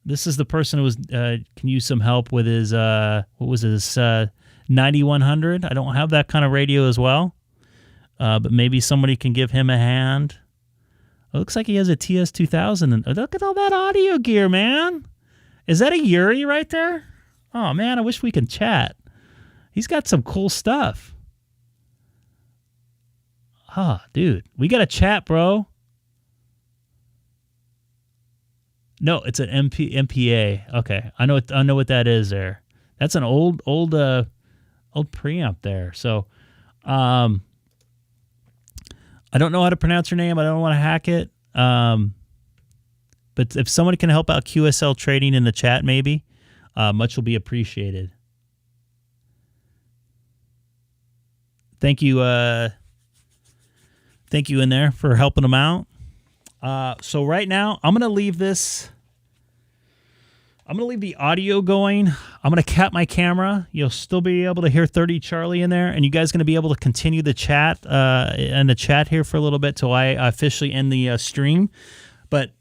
This is the person who can use some help with his, 9100. I don't have that kind of radio as well, but maybe somebody can give him a hand. It looks like he has a TS2000. And look at all that audio gear, man. Is that a Yuri right there? Oh, man, I wish we could chat. He's got some cool stuff. Ah, dude, we got to chat, bro. No, it's an MPA. Okay, I know what that is there. That's an old preamp there. So, I don't know how to pronounce your name. I don't want to hack it. But if someone can help out QSL Trading in the chat, maybe, much will be appreciated. Thank you. Thank you in there for helping them out. So right now, I'm going to leave this. I'm going to leave the audio going. I'm going to cap my camera. You'll still be able to hear 30 Charlie in there, and you guys going to be able to continue the chat and the chat here for a little bit till I officially end the stream. But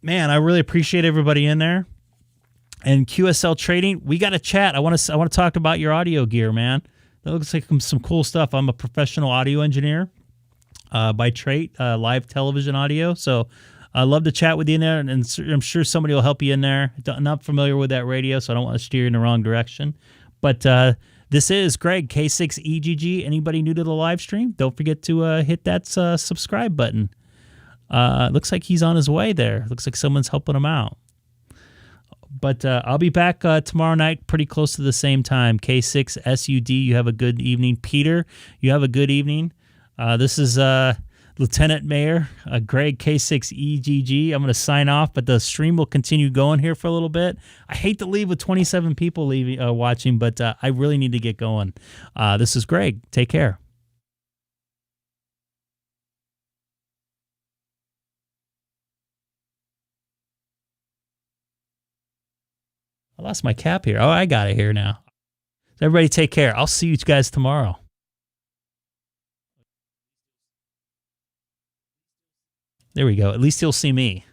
man, I really appreciate everybody in there. And QSL Trading, we got to chat. I want to talk about your audio gear, man. That looks like some cool stuff. I'm a professional audio engineer by trade, live television audio. So I love to chat with you in there, and I'm sure somebody will help you in there. I'm not familiar with that radio, so I don't want to steer you in the wrong direction. But this is Greg, K6EGG. Anybody new to the live stream, don't forget to hit that subscribe button. Looks like he's on his way there. Looks like someone's helping him out. But I'll be back tomorrow night pretty close to the same time. K6SUD, you have a good evening. Peter, you have a good evening. This is Lieutenant Mayor Greg, K6EGG. I'm going to sign off, but the stream will continue going here for a little bit. I hate to leave with 27 people watching, but I really need to get going. This is Greg. Take care. I lost my cap here. Oh, I got it here now. So everybody take care. I'll see you guys tomorrow. There we go. At least you'll see me.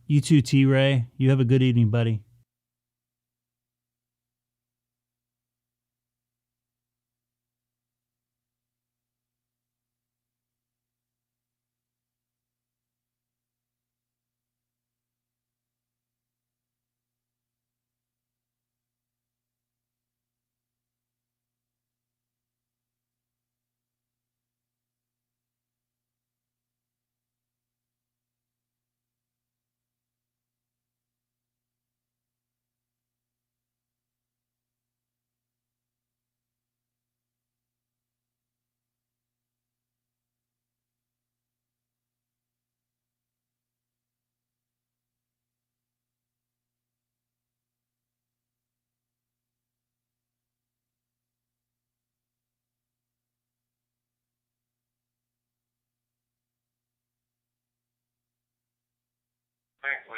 You too, T-Ray. You have a good evening, buddy. Thanks, Lou.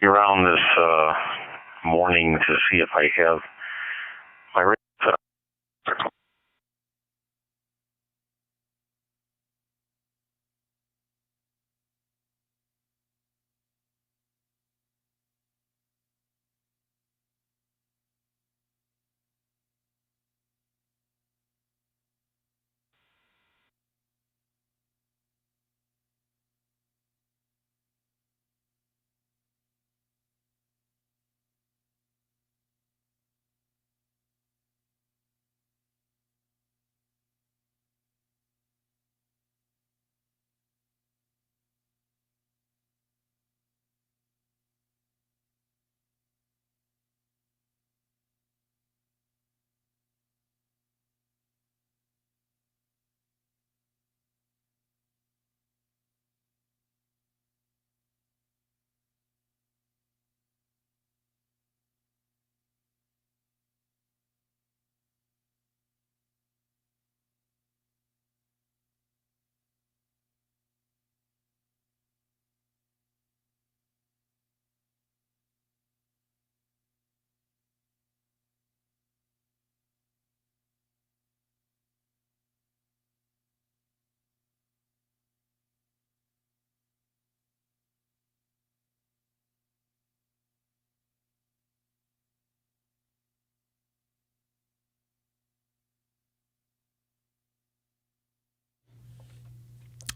around this morning to see if I have my radio set up.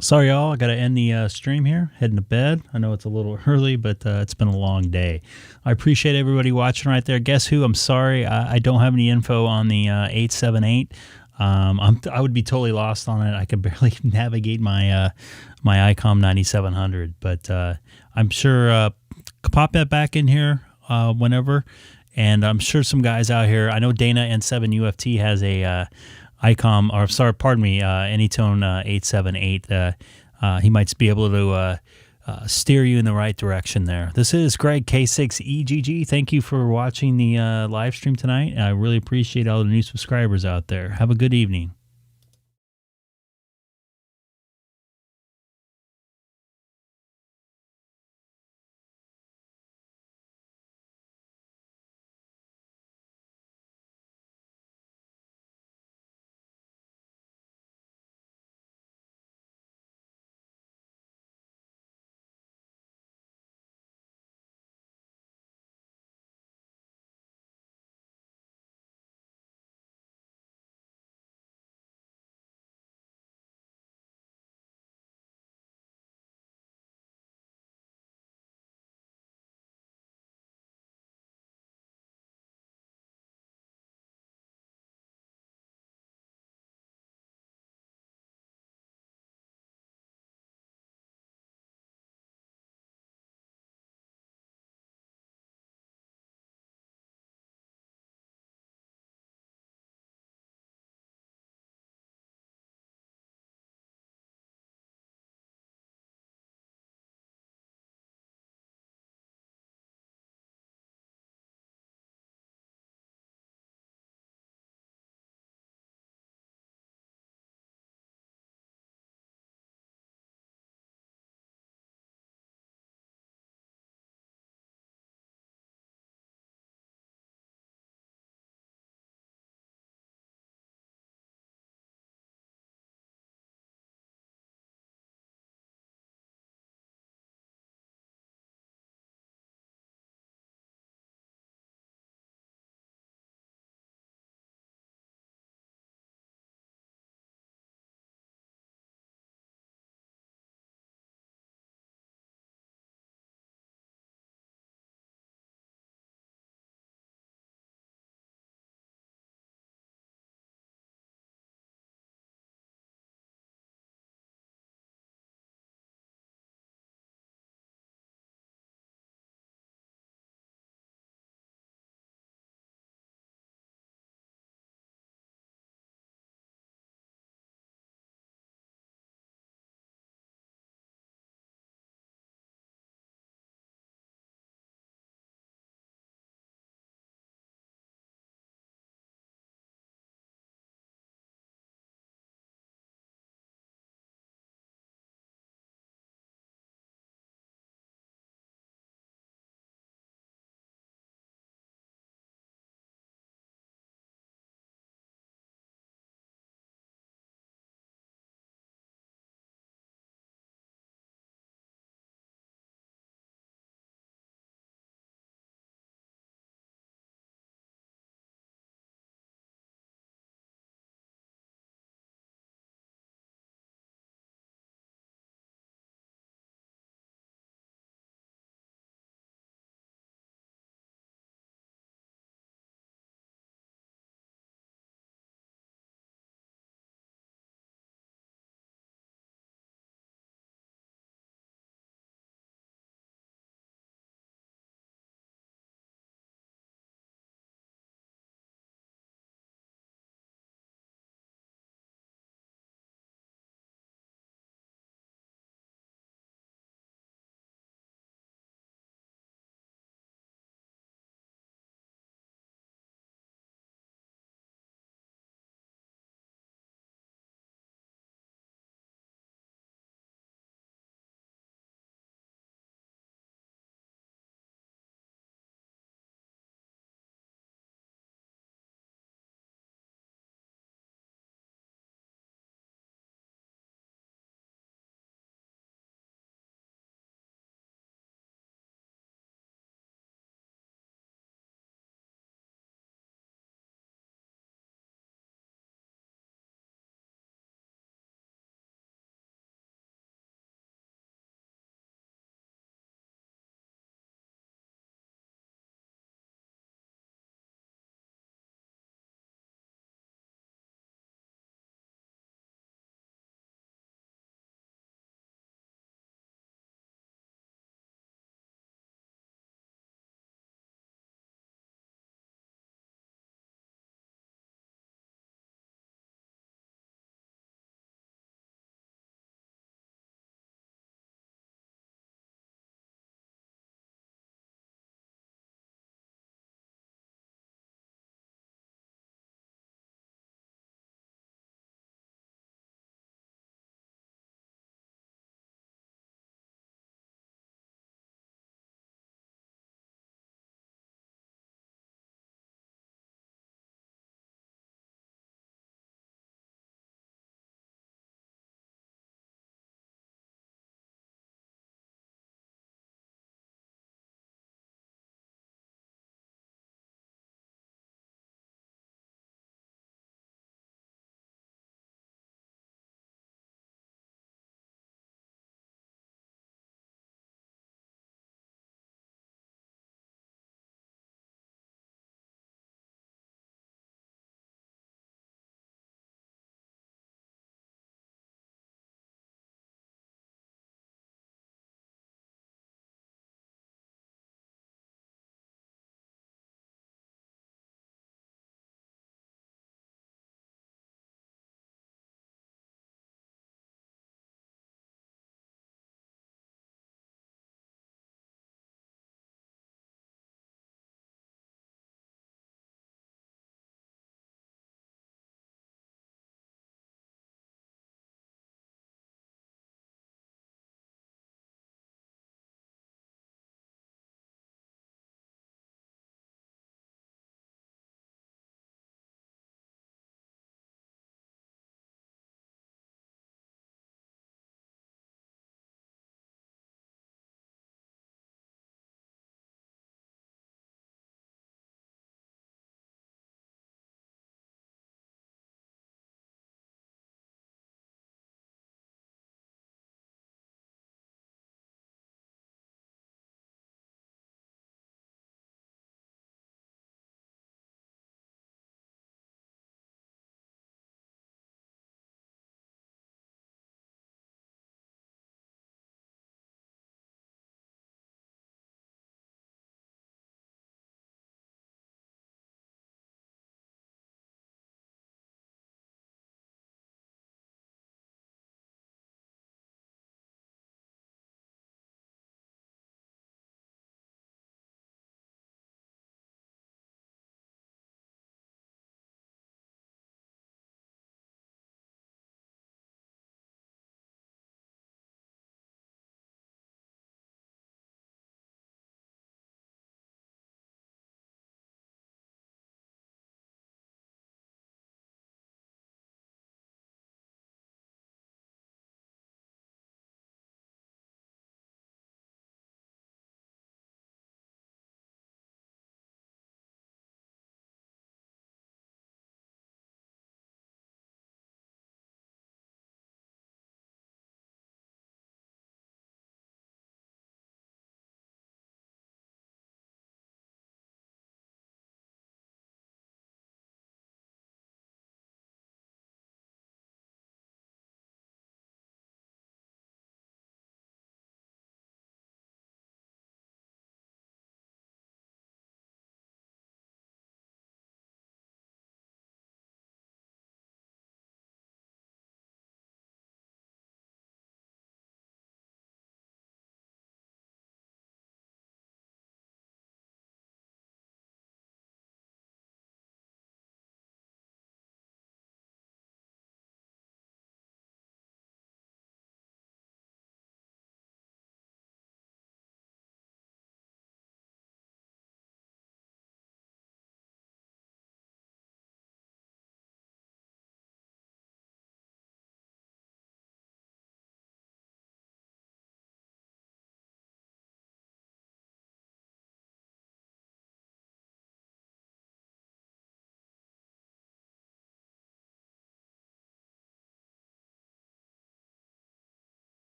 Sorry, y'all. I got to end the stream here. Heading to bed. I know it's a little early, but it's been a long day. I appreciate everybody watching right there. Guess who? I'm sorry. I don't have any info on the 878. I would be totally lost on it. I could barely navigate my my Icom 9700. But I'm sure pop that back in here whenever. And I'm sure some guys out here. I know Dana N7 UFT has a Icom, or sorry, pardon me, Anytone 878. He might be able to steer you in the right direction there. This is Greg, K6EGG. Thank you for watching the live stream tonight. I really appreciate all the new subscribers out there. Have a good evening.